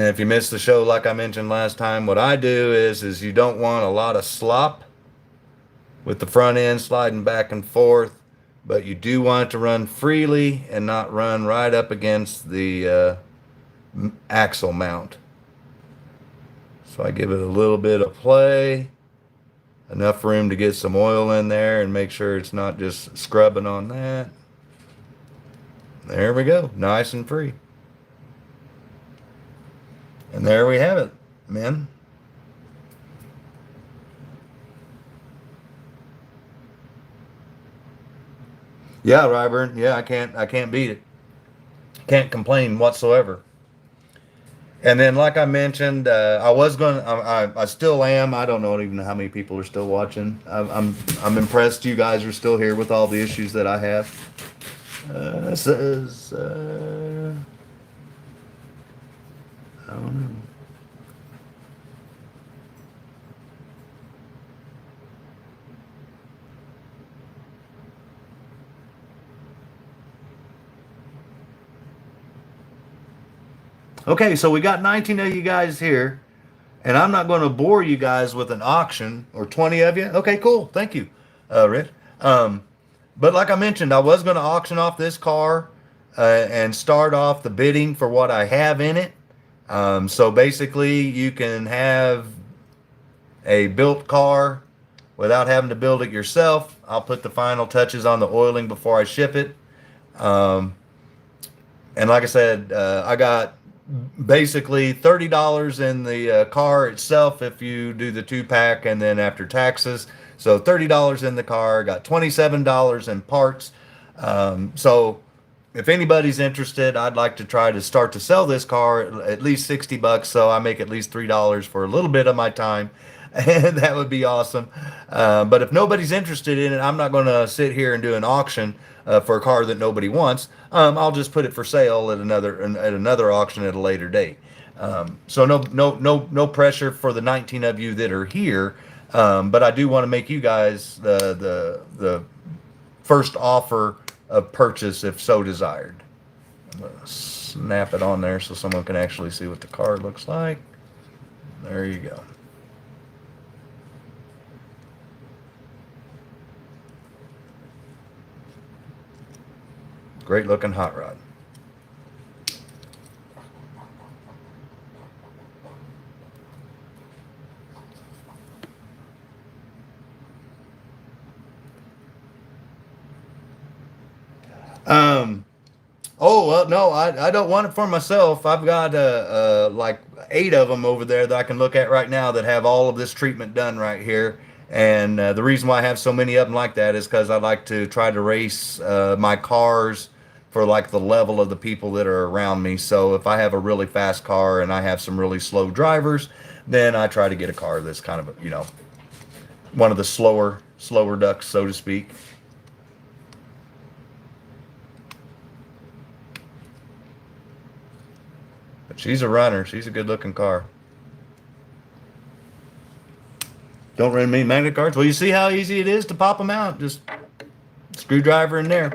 if you missed the show, like I mentioned last time, what I do is you don't want a lot of slop with the front end sliding back and forth, but you do want it to run freely and not run right up against the axle mount. So I give it a little bit of play, enough room to get some oil in there and make sure it's not just scrubbing on that. There we go, nice and free. And there we have it, men. Yeah, Ryburn. Yeah, I can't beat it. Can't complain whatsoever. And then, like I mentioned, I was going. I still am. I don't know even how many people are still watching. I'm impressed. You guys are still here with all the issues that I have. This is. I don't know. Okay, so we got 19 of you guys here, and I'm not going to bore you guys with an auction or 20 of you. Okay, cool. Thank you, Rick. Um, but like I mentioned, I was going to auction off this car and start off the bidding for what I have in it. So basically, you can have a built car without having to build it yourself. I'll put the final touches on the oiling before I ship it. Um, and like I said, I got basically $30 in the car itself if you do the 2-pack and then after taxes. So $30 in the car, got $27 in parts. So if anybody's interested, I'd like to try to start to sell this car at least 60 bucks, so I make at least $3 for a little bit of my time. And that would be awesome. But if nobody's interested in it, I'm not going to sit here and do an auction for a car that nobody wants. I'll just put it for sale at another auction at a later date. So no pressure for the 19 of you that are here. But I do want to make you guys the first offer of purchase if so desired. I'm going to snap it on there so someone can actually see what the car looks like. There you go. Great looking hot rod. Oh, well, no, I don't want it for myself. I've got like 8 of them over there that I can look at right now that have all of this treatment done right here. And the reason why I have so many of them like that is because I like to try to race my cars for like the level of the people that are around me. So if I have a really fast car and I have some really slow drivers, then I try to get a car that's kind of, one of the slower ducks, so to speak. But she's a runner. She's a good looking car. Don't run many magnet cards. Well, you see how easy it is to pop them out. Just screwdriver in there.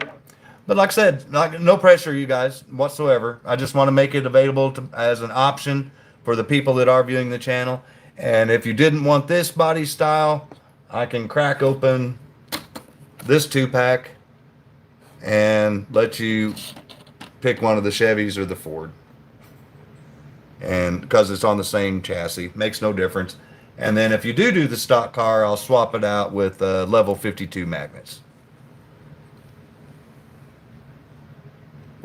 But like I said, no pressure, you guys, whatsoever. I just want to make it available as an option for the people that are viewing the channel. And if you didn't want this body style, I can crack open this 2-pack and let you pick one of the Chevys or the Ford. And because it's on the same chassis, makes no difference. And then if you do the stock car, I'll swap it out with level 52 magnets.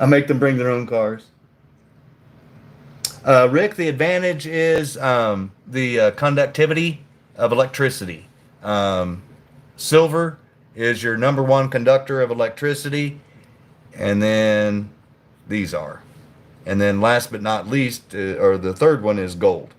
I make them bring their own cars. Rick, the advantage is the conductivity of electricity. Silver is your number one conductor of electricity, and then these are. And then last but not least, or the third one is gold.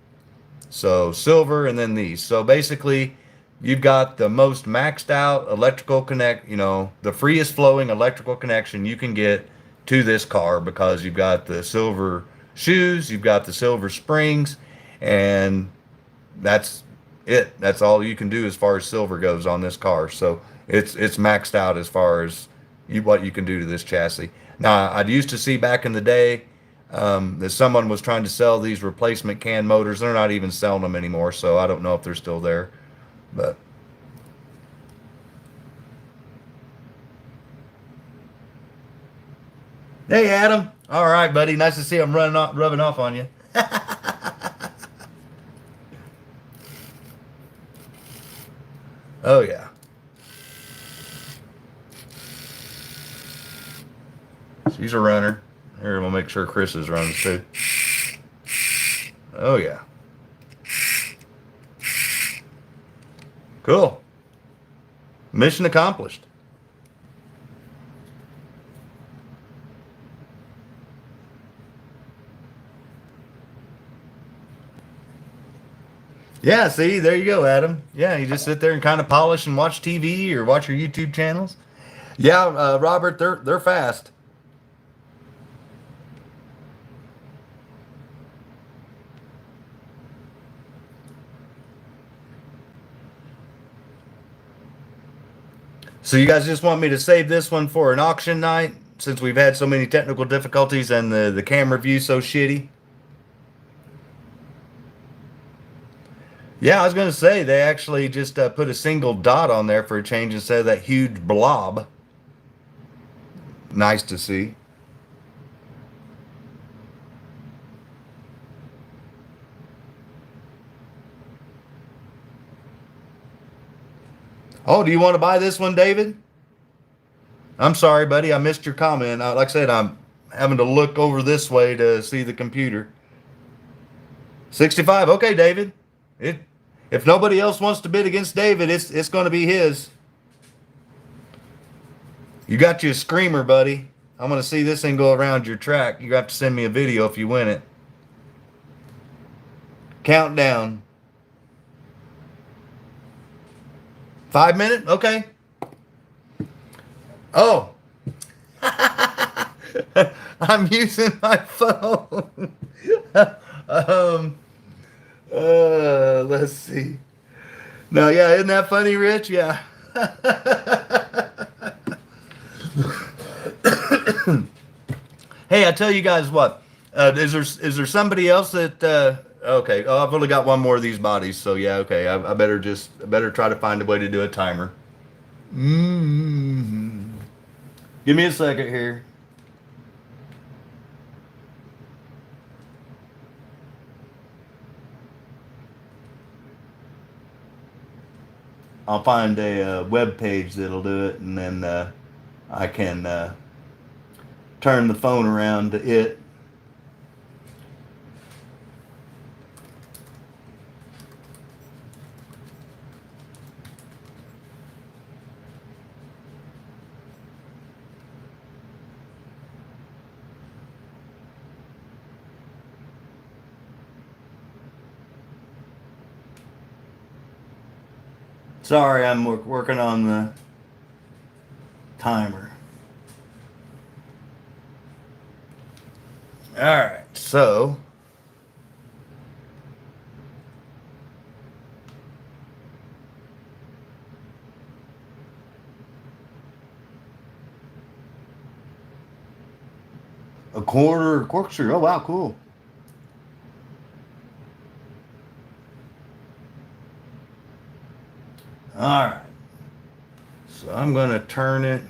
So silver and then these. So basically, you've got the most maxed out electrical the freest flowing electrical connection you can get to this car because you've got the silver shoes, you've got the silver springs, and that's it. That's all you can do as far as silver goes on this car. So it's maxed out as far as what you can do to this chassis. Now, I used to see back in the day That someone was trying to sell these replacement can motors. They're not even selling them anymore, so I don't know if they're still there. But hey, Adam. All right, buddy. Nice to see I'm rubbing off on you. Oh yeah, she's a runner. Here, we'll make sure Chris is running too. Oh yeah, cool. Mission accomplished. Yeah, see, there you go, Adam. Yeah, you just sit there and kind of polish and watch TV or watch your YouTube channels. Yeah, Robert, they're fast. So you guys just want me to save this one for an auction night since we've had so many technical difficulties and the camera view so shitty? Yeah, I was going to say they actually just put a single dot on there for a change instead of that huge blob. Nice to see. Oh, do you want to buy this one, David? I'm sorry, buddy. I missed your comment. Like I said, I'm having to look over this way to see the computer. 65. Okay, David. It, if nobody else wants to bid against David, it's going to be his. You got you a screamer, buddy. I'm going to see this thing go around your track. You have to send me a video if you win it. Countdown. 5 minute? Okay. Oh, I'm using my phone. um, let's see. No, yeah, isn't that funny, Rich? Yeah. Hey, I tell you guys what. Is there somebody else that? Okay. Oh, I've only got one more of these bodies, so yeah. Okay. I better try to find a way to do a timer. Mm. Give me a second here. I'll find a web page that'll do it, and then I can turn the phone around to it. Sorry, I'm working on the timer. All right, so a quarter corkscrew. Oh wow, cool. All right, so I'm gonna turn it.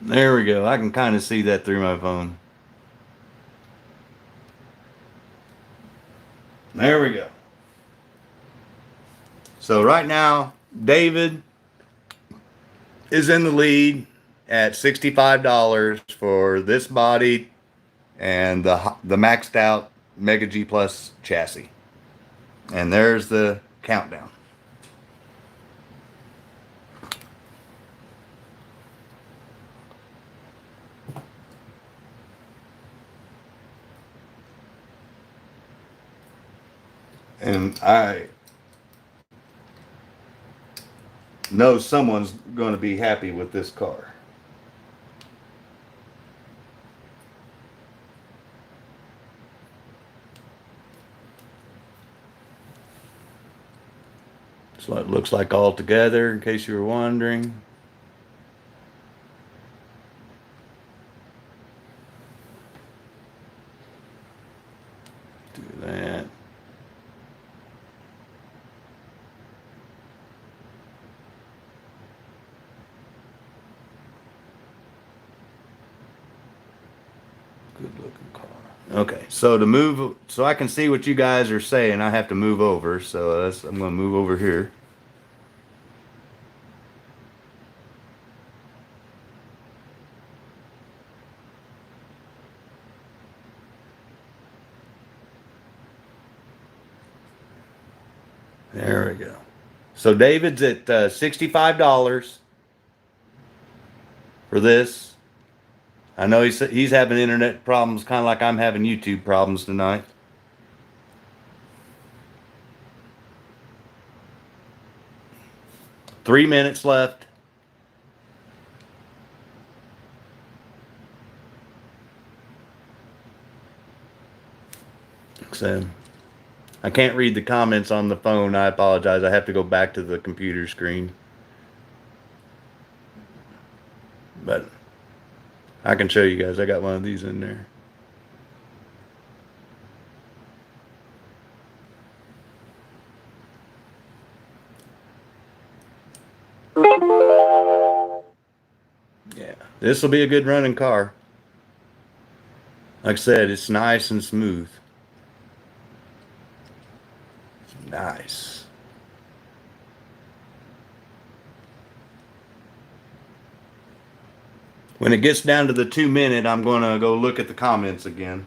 There we go. I can kind of see that through my phone. There we go. So right now, David is in the lead at $65 for this body and the maxed out Mega G Plus chassis. And there's the countdown. And I know someone's going to be happy with this car. So it looks like all together, in case you were wondering. Do that. Good looking car. Okay, so to move, so I can see what you guys are saying, I have to move over. So I'm going to move over here. There we go. So David's at $65 for this. I know he's having internet problems, kind of like I'm having YouTube problems tonight. Three minutes left. So I can't read the comments on the phone. I apologize. I have to go back to the computer screen. But I can show you guys. I got one of these in there. Yeah, this will be a good running car. Like I said, it's nice and smooth. Nice. When it gets down to the 2 minute, I'm going to go look at the comments again.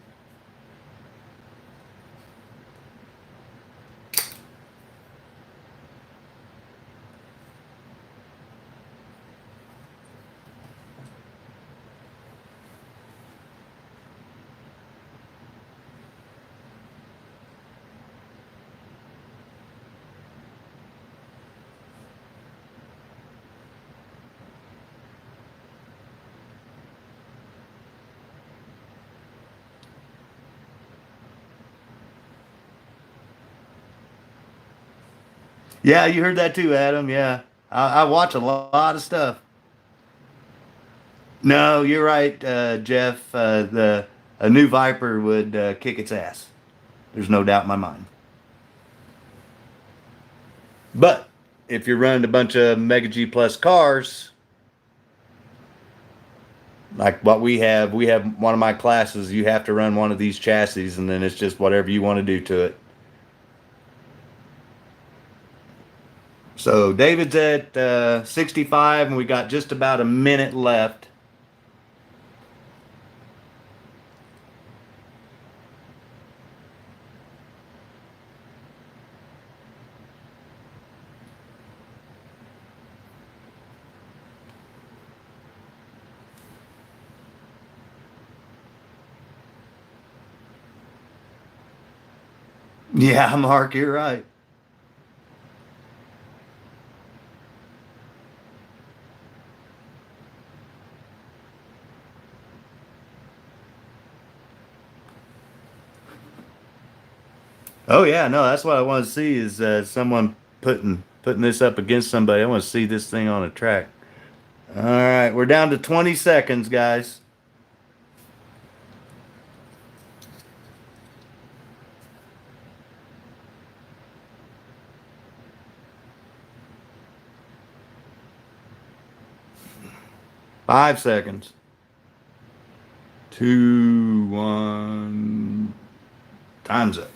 Yeah, you heard that too, Adam. Yeah, I watch a lot of stuff. No, you're right, Jeff. The a new Viper would kick its ass. There's no doubt in my mind. But if you're running a bunch of Mega G Plus cars, like what we have one of my classes. You have to run one of these chassis, and then it's just whatever you want to do to it. So David's at 65, and we got just about a minute left. Yeah, Mark, you're right. Oh yeah, no, that's what I want to see is someone putting this up against somebody. I want to see this thing on a track. All right, we're down to 20 seconds, guys. 5 seconds. 2, 1. Time's up.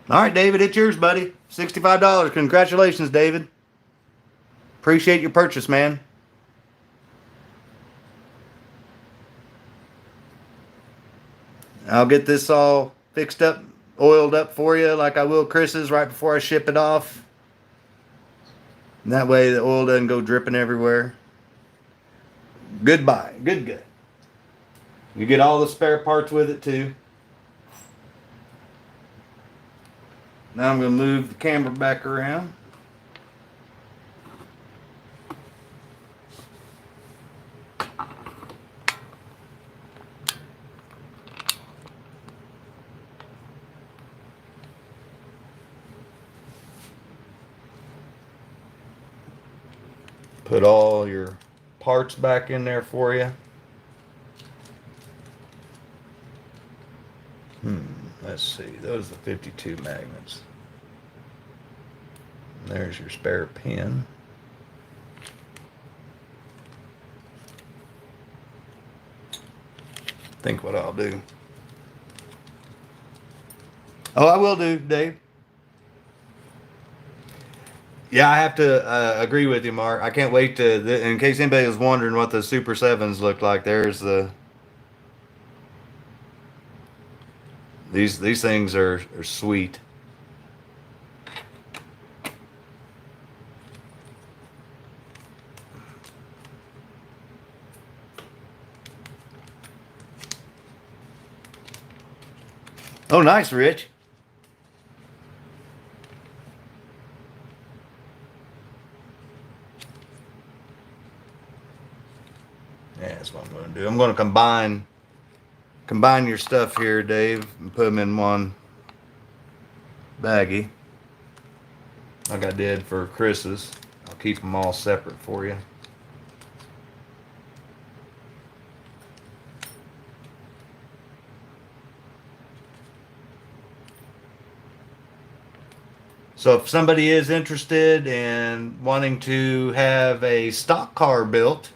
All right, David, it's yours, buddy. $65. Congratulations, David. Appreciate your purchase, man. I'll get this all fixed up, oiled up for you like I will Chris's right before I ship it off. And that way the oil doesn't go dripping everywhere. Goodbye. Good. You get all the spare parts with it too. Now I'm going to move the camera back around. Put all your parts back in there for you. Let's see. Those are the 52 magnets. And there's your spare pin. Think what I'll do. Oh, I will do, Dave. Yeah, I have to agree with you, Mark. I can't wait to. In case anybody was wondering what the Super Sevens look like, there's the. These things are sweet. Oh, nice, Rich. Yeah, that's what I'm going to do. I'm going to combine your stuff here, Dave, and put them in one baggie, like I did for Chris's. I'll keep them all separate for you. So if somebody is interested in wanting to have a stock car built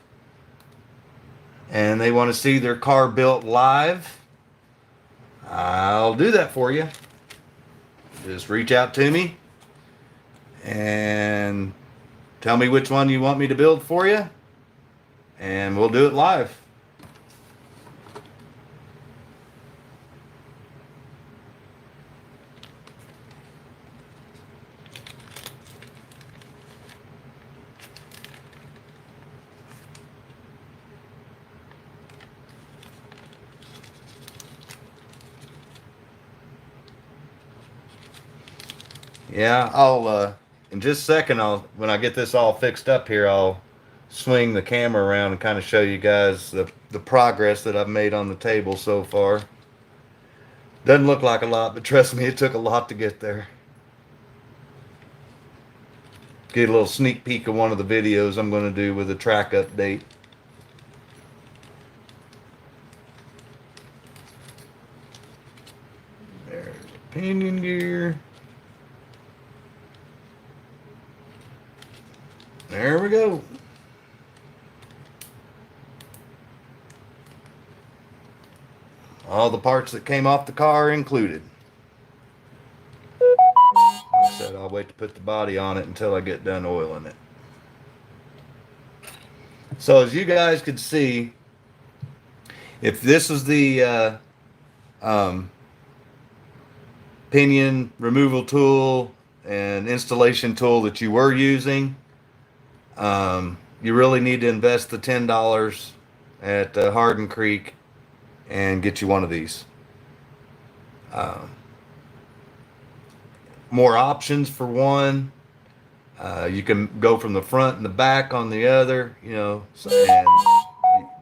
and they want to see their car built live, I'll do that for you. Just reach out to me and tell me which one you want me to build for you, and we'll do it live. Yeah, I'll in just a second. When I get this all fixed up here, I'll swing the camera around and kind of show you guys the progress that I've made on the table so far. Doesn't look like a lot, but trust me, it took a lot to get there. Get a little sneak peek of one of the videos I'm going to do with a track update. There's the pinion gear. There we go. All the parts that came off the car included. Like I said, I'll wait to put the body on it until I get done oiling it. So as you guys could see, if this is the pinion removal tool and installation tool that you were using, you really need to invest the $10 at Hardin Creek and get you one of these. More options for one. You can go from the front and the back on the other, and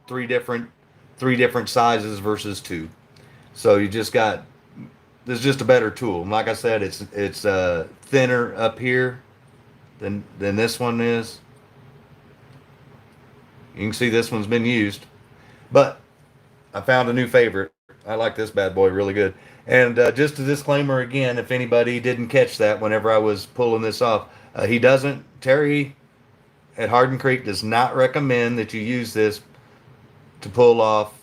three different sizes versus two. So you just got, this is just a better tool. And like I said, it's thinner up here than this one is. You can see this one's been used, but I found a new favorite. I like this bad boy really good. And just a disclaimer again, if anybody didn't catch that whenever I was pulling this off, Terry at Hardin Creek does not recommend that you use this to pull off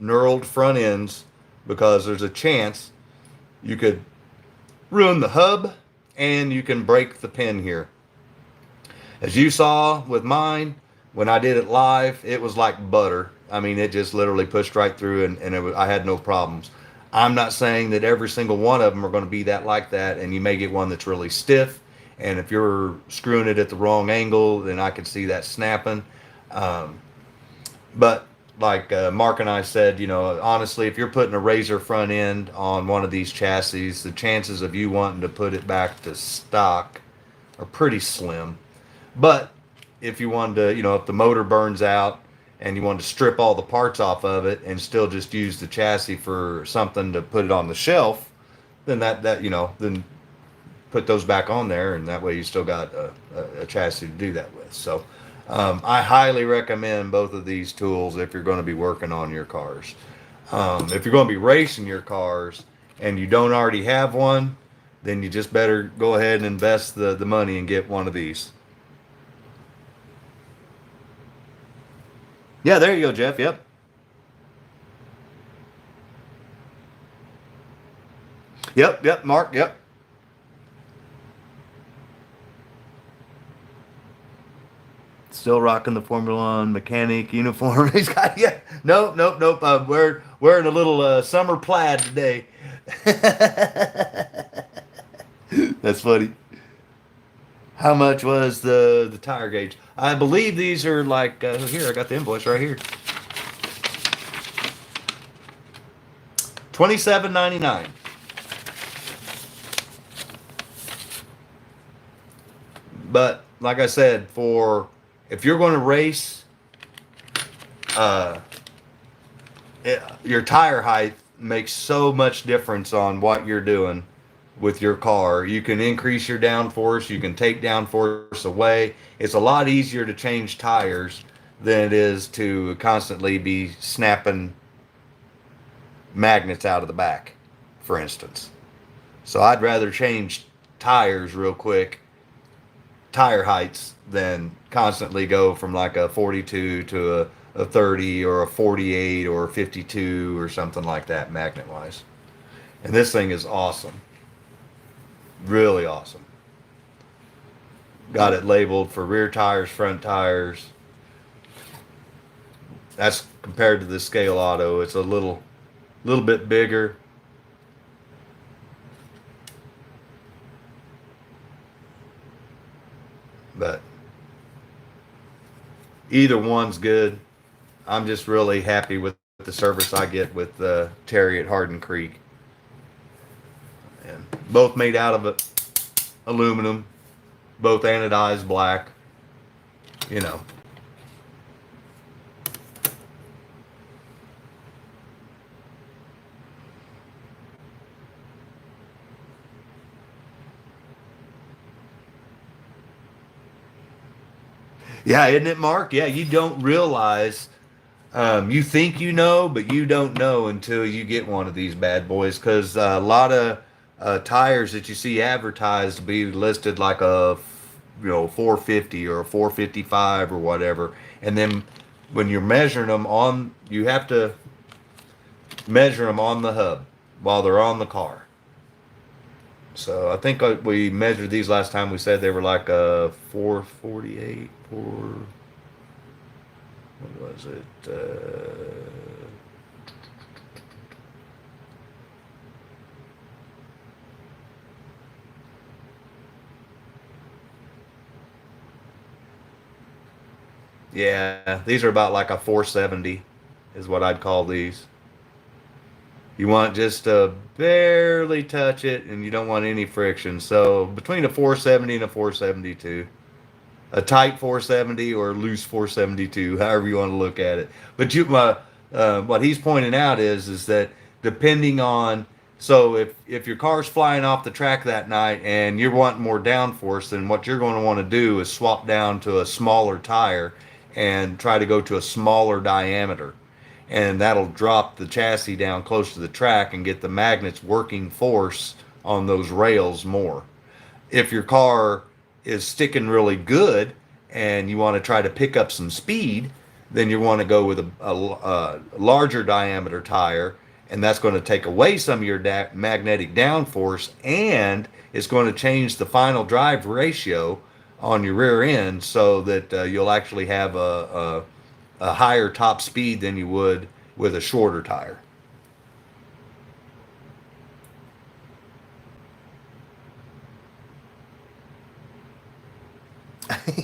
knurled front ends, because there's a chance you could ruin the hub and you can break the pin here. As you saw with mine, when I did it live, it was like butter. I mean, it just literally pushed right through, and I had no problems. I'm not saying that every single one of them are going to be like that, and you may get one that's really stiff, and if you're screwing it at the wrong angle, then I could see that snapping. But like Mark and I said, honestly, if you're putting a razor front end on one of these chassis, the chances of you wanting to put it back to stock are pretty slim. But if you wanted to, if the motor burns out and you wanted to strip all the parts off of it and still just use the chassis for something to put it on the shelf, then then put those back on there, and that way you still got a chassis to do that with. So I highly recommend both of these tools if you're going to be working on your cars. If you're going to be racing your cars and you don't already have one, then you just better go ahead and invest the money and get one of these. Yeah, there you go, Jeff. Yep. Yep, yep, Mark, yep. Still rocking the Formula One mechanic uniform. He's got, yeah. Nope, nope, nope. We're wearing a little summer plaid today. That's funny. How much was the tire gauge? I believe these are like here. I got the invoice right here. 27.99. But like I said, for if you're going to race, uh, your tire height makes so much difference on what you're doing with your car. You can increase your downforce, you can take downforce away. It's a lot easier to change tires than it is to constantly be snapping magnets out of the back, for instance. So I'd rather change tires real quick, tire heights, than constantly go from like a 42 to a 30 or a 48 or a 52 or something like that magnet wise. And this thing is awesome. Really awesome. Got it labeled for rear tires, front tires. That's compared to the Scale Auto. It's a little bit bigger. But either one's good. I'm just really happy with the service I get with Terry at Hardin Creek. And both made out of aluminum, both anodized black. You know, yeah, isn't it, Mark? Yeah, you don't realize. You think you know, but you don't know until you get one of these bad boys. Because a lot of tires that you see advertised be listed like a 450 or a 455 or whatever, and then when you're measuring them on, you have to measure them on the hub while they're on the car. So I think we measured these last time. We said they were like a 448, what was it? Yeah, these are about like a 470 is what I'd call these. You want just to barely touch it and you don't want any friction. So between a 470 and a 472. A tight 470 or a loose 472, however you want to look at it. But what he's pointing out is that depending on, so if your car's flying off the track that night and you're wanting more downforce, then what you're going to want to do is swap down to a smaller tire and try to go to a smaller diameter, and that'll drop the chassis down close to the track and get the magnets working force on those rails more. If your car is sticking really good and you want to try to pick up some speed, then you want to go with a larger diameter tire, and that's going to take away some of your magnetic downforce, and it's going to change the final drive ratio on your rear end so that you'll actually have a higher top speed than you would with a shorter tire.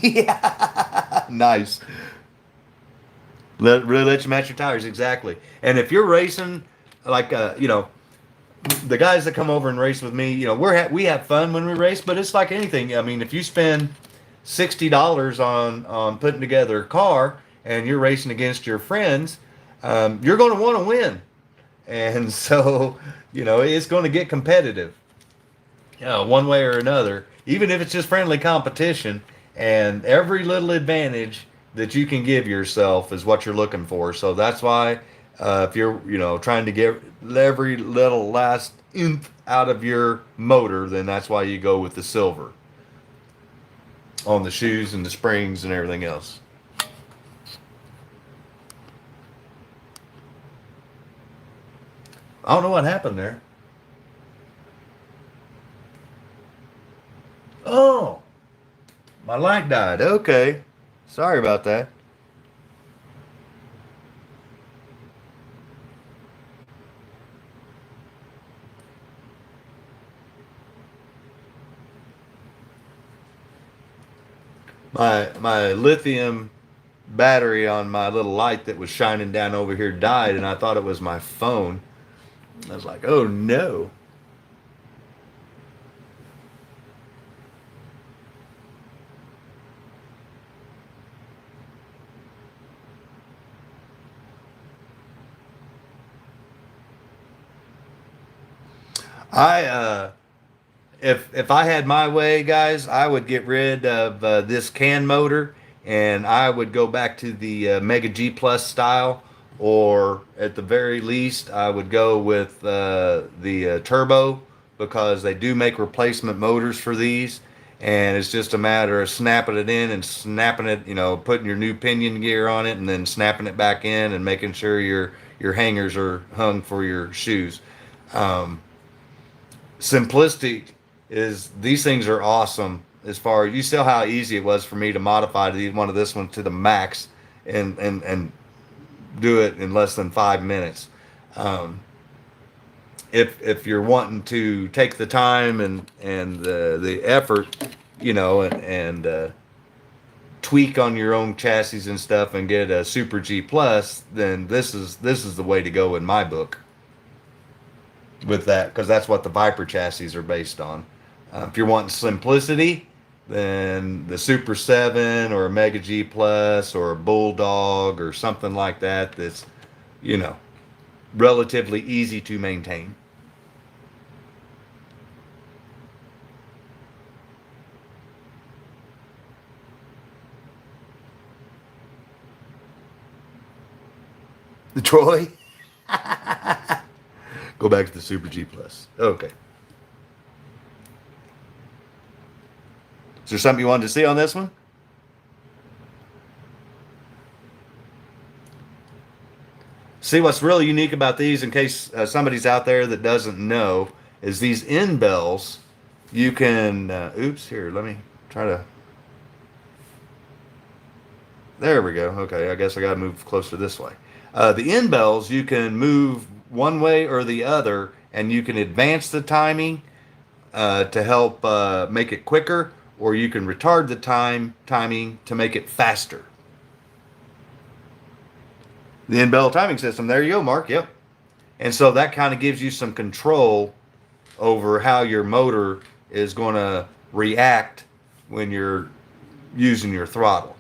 Yeah, nice. Really let you match your tires exactly. And if you're racing, like the guys that come over and race with me, we have fun when we race, but it's like anything. I mean, if you spend $60 on putting together a car and you're racing against your friends, you're going to want to win, and so it's going to get competitive, one way or another, even if it's just friendly competition. And every little advantage that you can give yourself is what you're looking for. So that's why if you're trying to get every little last oomph out of your motor, then that's why you go with the silver on the shoes and the springs and everything else. I don't know what happened there. Oh, my light died. Okay. Sorry about that. My lithium battery on my little light that was shining down over here died, and I thought it was my phone. I was like, "Oh no." I if I had my way, guys, I would get rid of this can motor, and I would go back to the Mega G Plus style, or at the very least, I would go with the turbo, because they do make replacement motors for these, and it's just a matter of snapping it in and snapping it, putting your new pinion gear on it, and then snapping it back in and making sure your hangers are hung for your shoes. Um, Simplistic is these things are awesome. As far as you saw how easy it was for me to modify one of this one to the max, and do it in less than 5 minutes. um, if you're wanting to take the time and the effort, and tweak on your own chassis and stuff and get a Super G Plus, then this is the way to go in my book with that, because that's what the Viper chassis are based on. If you're wanting simplicity, then the Super 7 or a Mega G Plus or a Bulldog or something like that, that's, you know, relatively easy to maintain. Troy, go back to the Super G Plus. Okay. Is there something you wanted to see on this one? See, what's really unique about these, in case somebody's out there that doesn't know, is these end bells. You can, oops, here, let me try to. There we go. Okay, I guess I got to move closer this way. The end bells, you can move one way or the other, and you can advance the timing to help make it quicker, or you can retard the timing to make it faster. The end bell timing system. There you go, Mark. Yep. And so that kind of gives you some control over how your motor is going to react when you're using your throttle.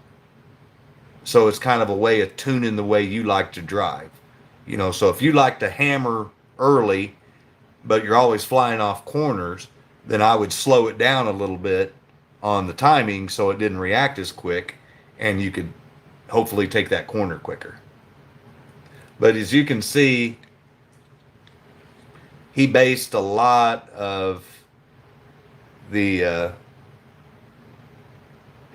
So it's kind of a way of tuning the way you like to drive. So if you like to hammer early, but you're always flying off corners, then I would slow it down a little bit on the timing so it didn't react as quick, and you could hopefully take that corner quicker. But as you can see, he based a lot of the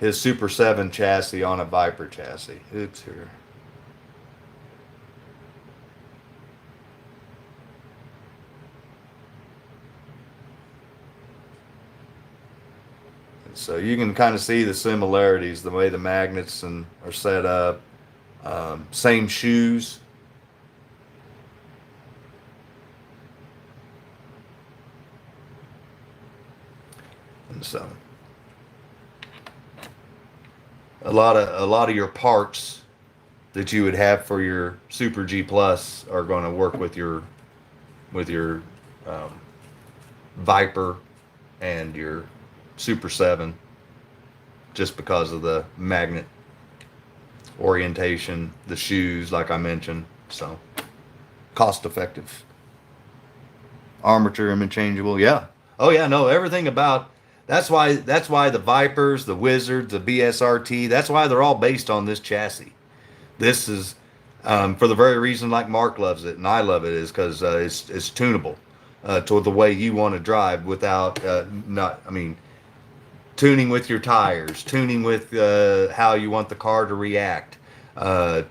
his Super 7 chassis on a Viper chassis. Oops, here. So you can kind of see the similarities, the way the magnets are set up. Same shoes. And so a lot of your parts that you would have for your Super G Plus are going to work with your um, Viper and your Super 7, just because of the magnet orientation, the shoes, like I mentioned. So cost effective. Armature interchangeable, yeah. Oh yeah, no, everything about That's why the Vipers, the Wizards, the BSRT, that's why they're all based on this chassis. This is for the very reason like Mark loves it and I love it is because it's tunable to the way you want to drive without not. I mean, tuning with your tires, tuning with how you want the car to react, uh,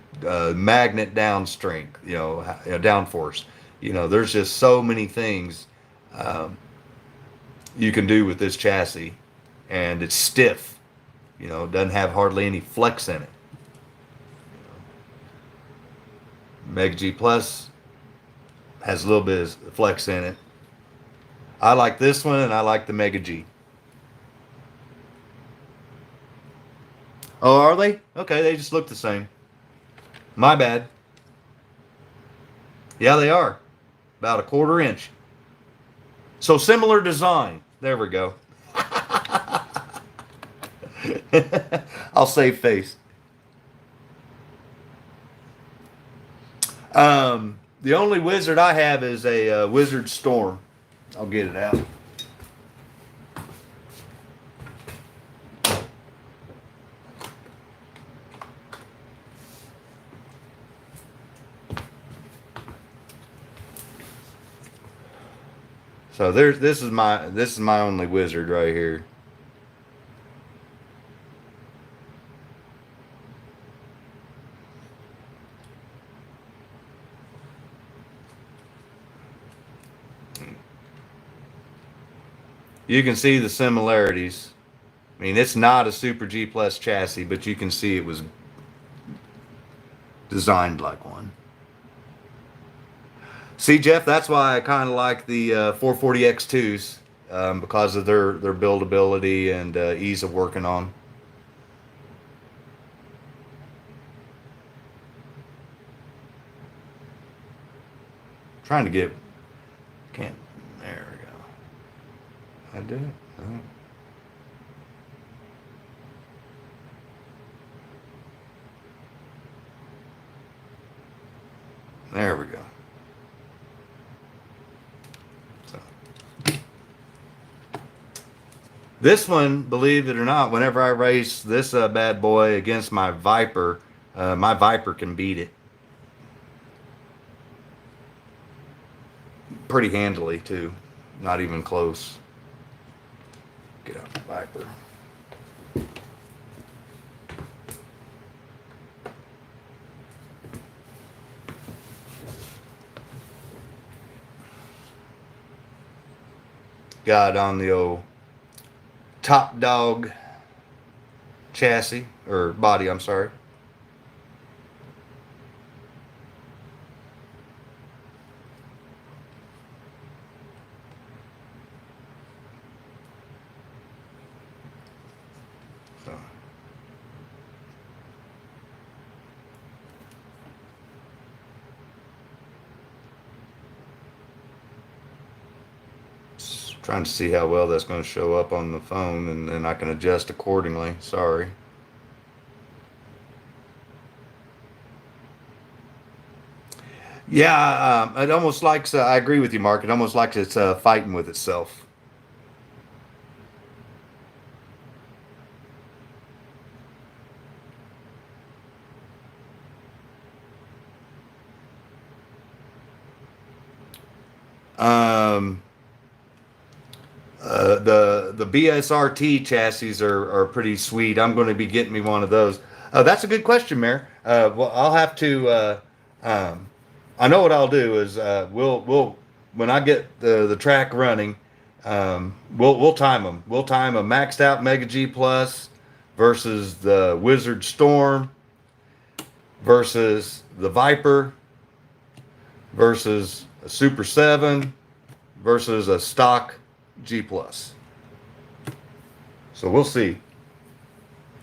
magnet down strength, downforce. There's just so many things um, you can do with this chassis, and it's stiff. It doesn't have hardly any flex in it. Mega G Plus has a little bit of flex in it. I like this one, and I like the Mega G. Oh, are they? Okay, they just look the same. My bad. Yeah, they are. About a quarter inch. So similar design. There we go. I'll save face. The only wizard I have is a Wizard Storm. I'll get it out. So this is my only wizard right here. You can see the similarities. I mean, it's not a Super G Plus chassis, but you can see it was designed like one. See, Jeff, that's why I kind of like the 440X2s because of their buildability and ease of working on. Trying to get, can't. There we go. I did it. Oh. There we go. So. This one, believe it or not, whenever I race this bad boy against my Viper can beat it pretty handily too. Not even close. Get out the Viper. Got on the old Top Dog chassis or body, I'm sorry. So. Trying to see how well that's going to show up on the phone, and then I can adjust accordingly. Sorry. Yeah, it almost likes. I agree with you, Mark. It almost likes it's fighting with itself. Um, the BSRT chassis are pretty sweet. I'm going to be getting me one of those. That's a good question, Mayor. Well, I'll have to. I know what I'll do is we'll when I get the track running, we'll time them. We'll time a maxed out Mega G Plus versus the Wizard Storm versus the Viper versus a Super 7 versus a stock G Plus. So we'll see.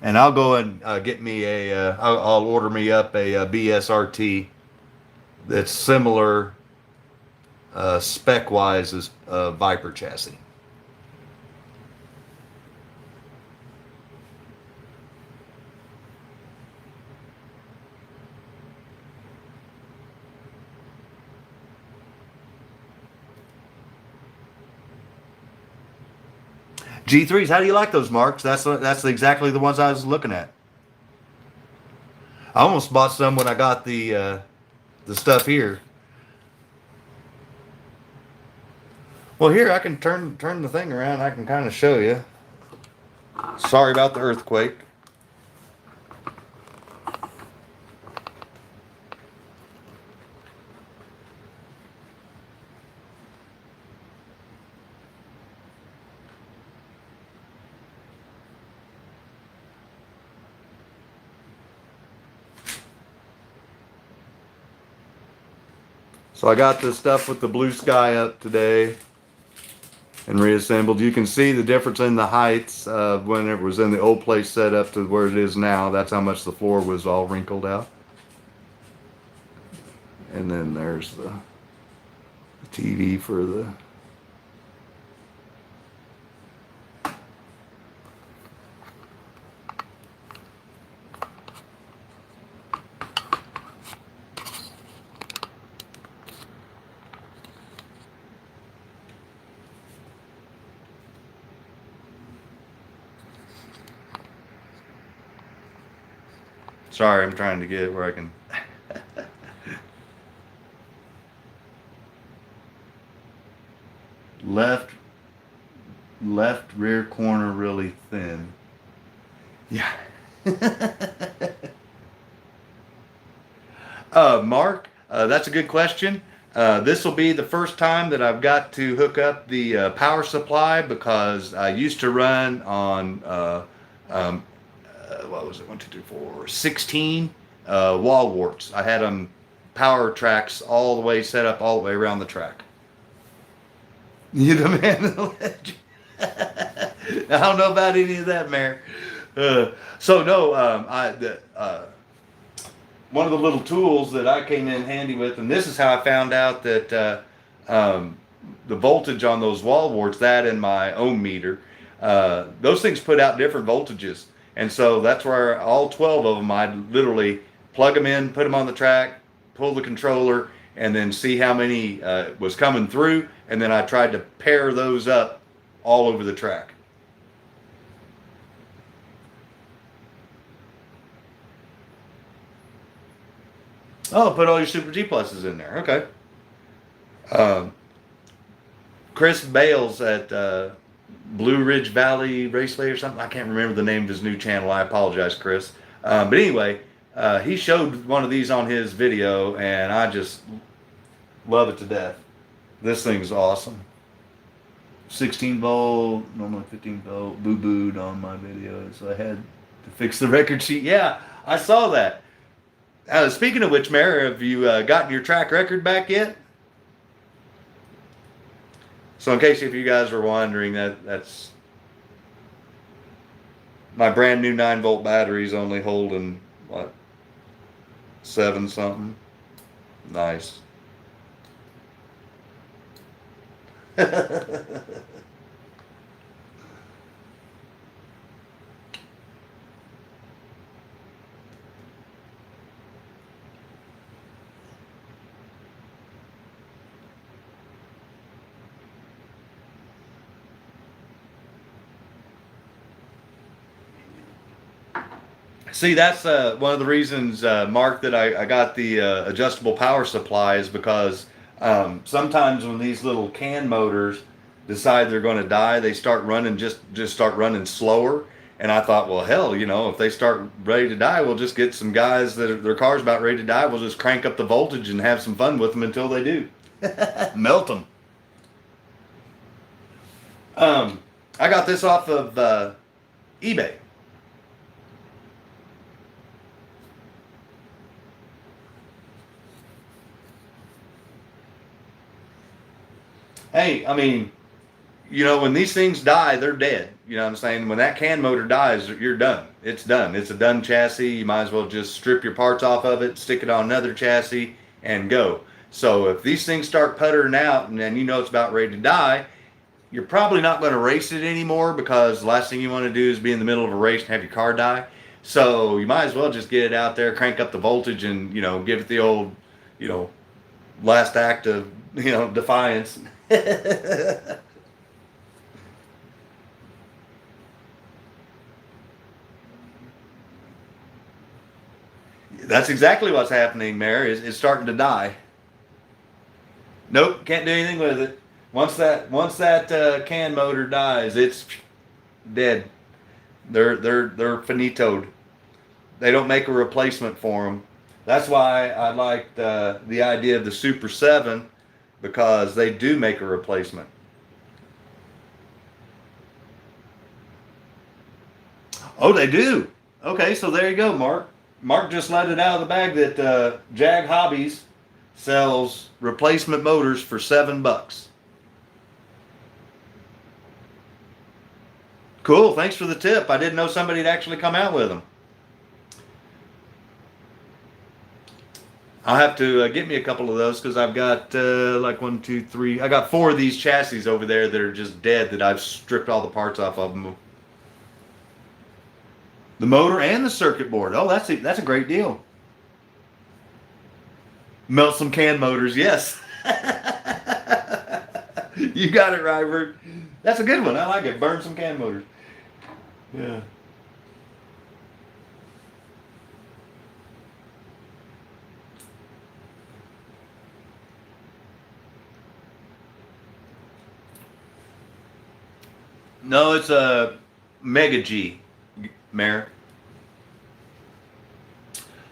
And I'll go and get me I'll order me up a BSRT that's similar spec wise as a Viper chassis. G3s. How do you like those, Marks? That's exactly the ones I was looking at. I almost bought some when I got the stuff here. Well, here I can turn the thing around. I can kind of show you. Sorry about the earthquake. So I got the stuff with the blue sky up today and reassembled. You can see the difference in the heights of when it was in the old place set up to where it is now. That's how much the floor was all wrinkled out. And then there's the TV for the... Sorry, I'm trying to get it where I can... left rear corner really thin. Yeah. Mark, that's a good question. This will be the first time that I've got to hook up the power supply, because I used to run on what was it? 1, 2, 3, 4, 16 wall warts. I had them power tracks all the way set up all the way around the track. You the man of the legend. I don't know about any of that, Mayor. So no, one of the little tools that I came in handy with, and this is how I found out that the voltage on those wall warts, that and my ohm meter, those things put out different voltages. And so that's where all 12 of them, I'd literally plug them in, put them on the track, pull the controller, and then see how many was coming through. And then I tried to pair those up all over the track. Oh, put all your Super G pluses in there. Okay. Chris Bales at Blue Ridge Valley Raceway or something. I can't remember the name of his new channel. I apologize, Chris. But anyway, he showed one of these on his video, and I just love it to death. This thing's awesome. 16 volt, normally 15 volt, boo-booed on my video, so I had to fix the record sheet. Yeah, I saw that. Speaking of which, Mayor, have you gotten your track record back yet? So in case if you guys were wondering, that's my brand new 9-volt battery's only holding, what, 7 something. Nice. See, that's one of the reasons, Mark, that I got the adjustable power supply, is because sometimes when these little can motors decide they're going to die, they start running just start running slower. And I thought, well, hell, if they start ready to die, we'll just get some guys that their car's about ready to die. We'll just crank up the voltage and have some fun with them until they do. Melt them. I got this off of eBay. Hey, I mean, when these things die, they're dead. You know what I'm saying? When that can motor dies, you're done. It's done. It's a done chassis. You might as well just strip your parts off of it, stick it on another chassis, and go. So if these things start puttering out and then it's about ready to die, you're probably not going to race it anymore, because the last thing you want to do is be in the middle of a race and have your car die. So you might as well just get it out there, crank up the voltage, and, give it the old, last act of, defiance. That's exactly what's happening, Mayor. It's starting to die. Nope, can't do anything with it. Once that can motor dies, it's dead. They're finitoed. They don't make a replacement for them. That's why I like the idea of the Super 7, because they do make a replacement. Oh, they do. Okay, so there you go, Mark. Mark just let it out of the bag that Jag Hobbies sells replacement motors for $7. Cool. Thanks for the tip. I didn't know somebody'd actually come out with them. I'll have to get me a couple of those, because I've got like one, two, three. I got 4 of these chassis over there that are just dead, that I've stripped all the parts off of them. The motor and the circuit board. Oh, that's a great deal. Melt some can motors. Yes. You got it right, Bert. That's a good one. I like it. Burn some can motors. Yeah. No, it's a Mega G, Mayor.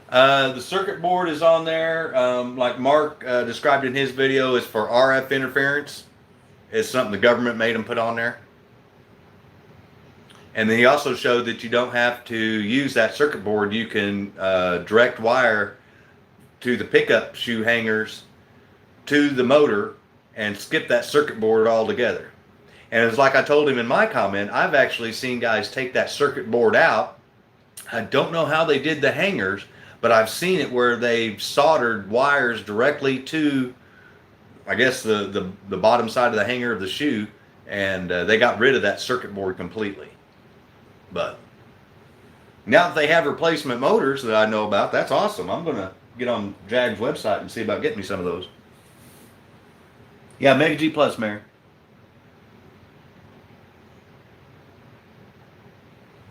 The circuit board is on there. Like Mark described in his video, is for RF interference. It's something the government made them put on there. And then he also showed that you don't have to use that circuit board. You can direct wire to the pickup shoe hangers to the motor and skip that circuit board altogether. And it's like I told him in my comment, I've actually seen guys take that circuit board out. I don't know how they did the hangers, but I've seen it where they've soldered wires directly to, I guess, the bottom side of the hanger of the shoe, and they got rid of that circuit board completely. But now that they have replacement motors that I know about, that's awesome. I'm going to get on JAG's website and see about getting me some of those. Yeah, Mega G Plus, Mary.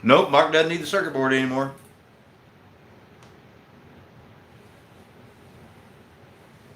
Nope, Mark doesn't need the circuit board anymore.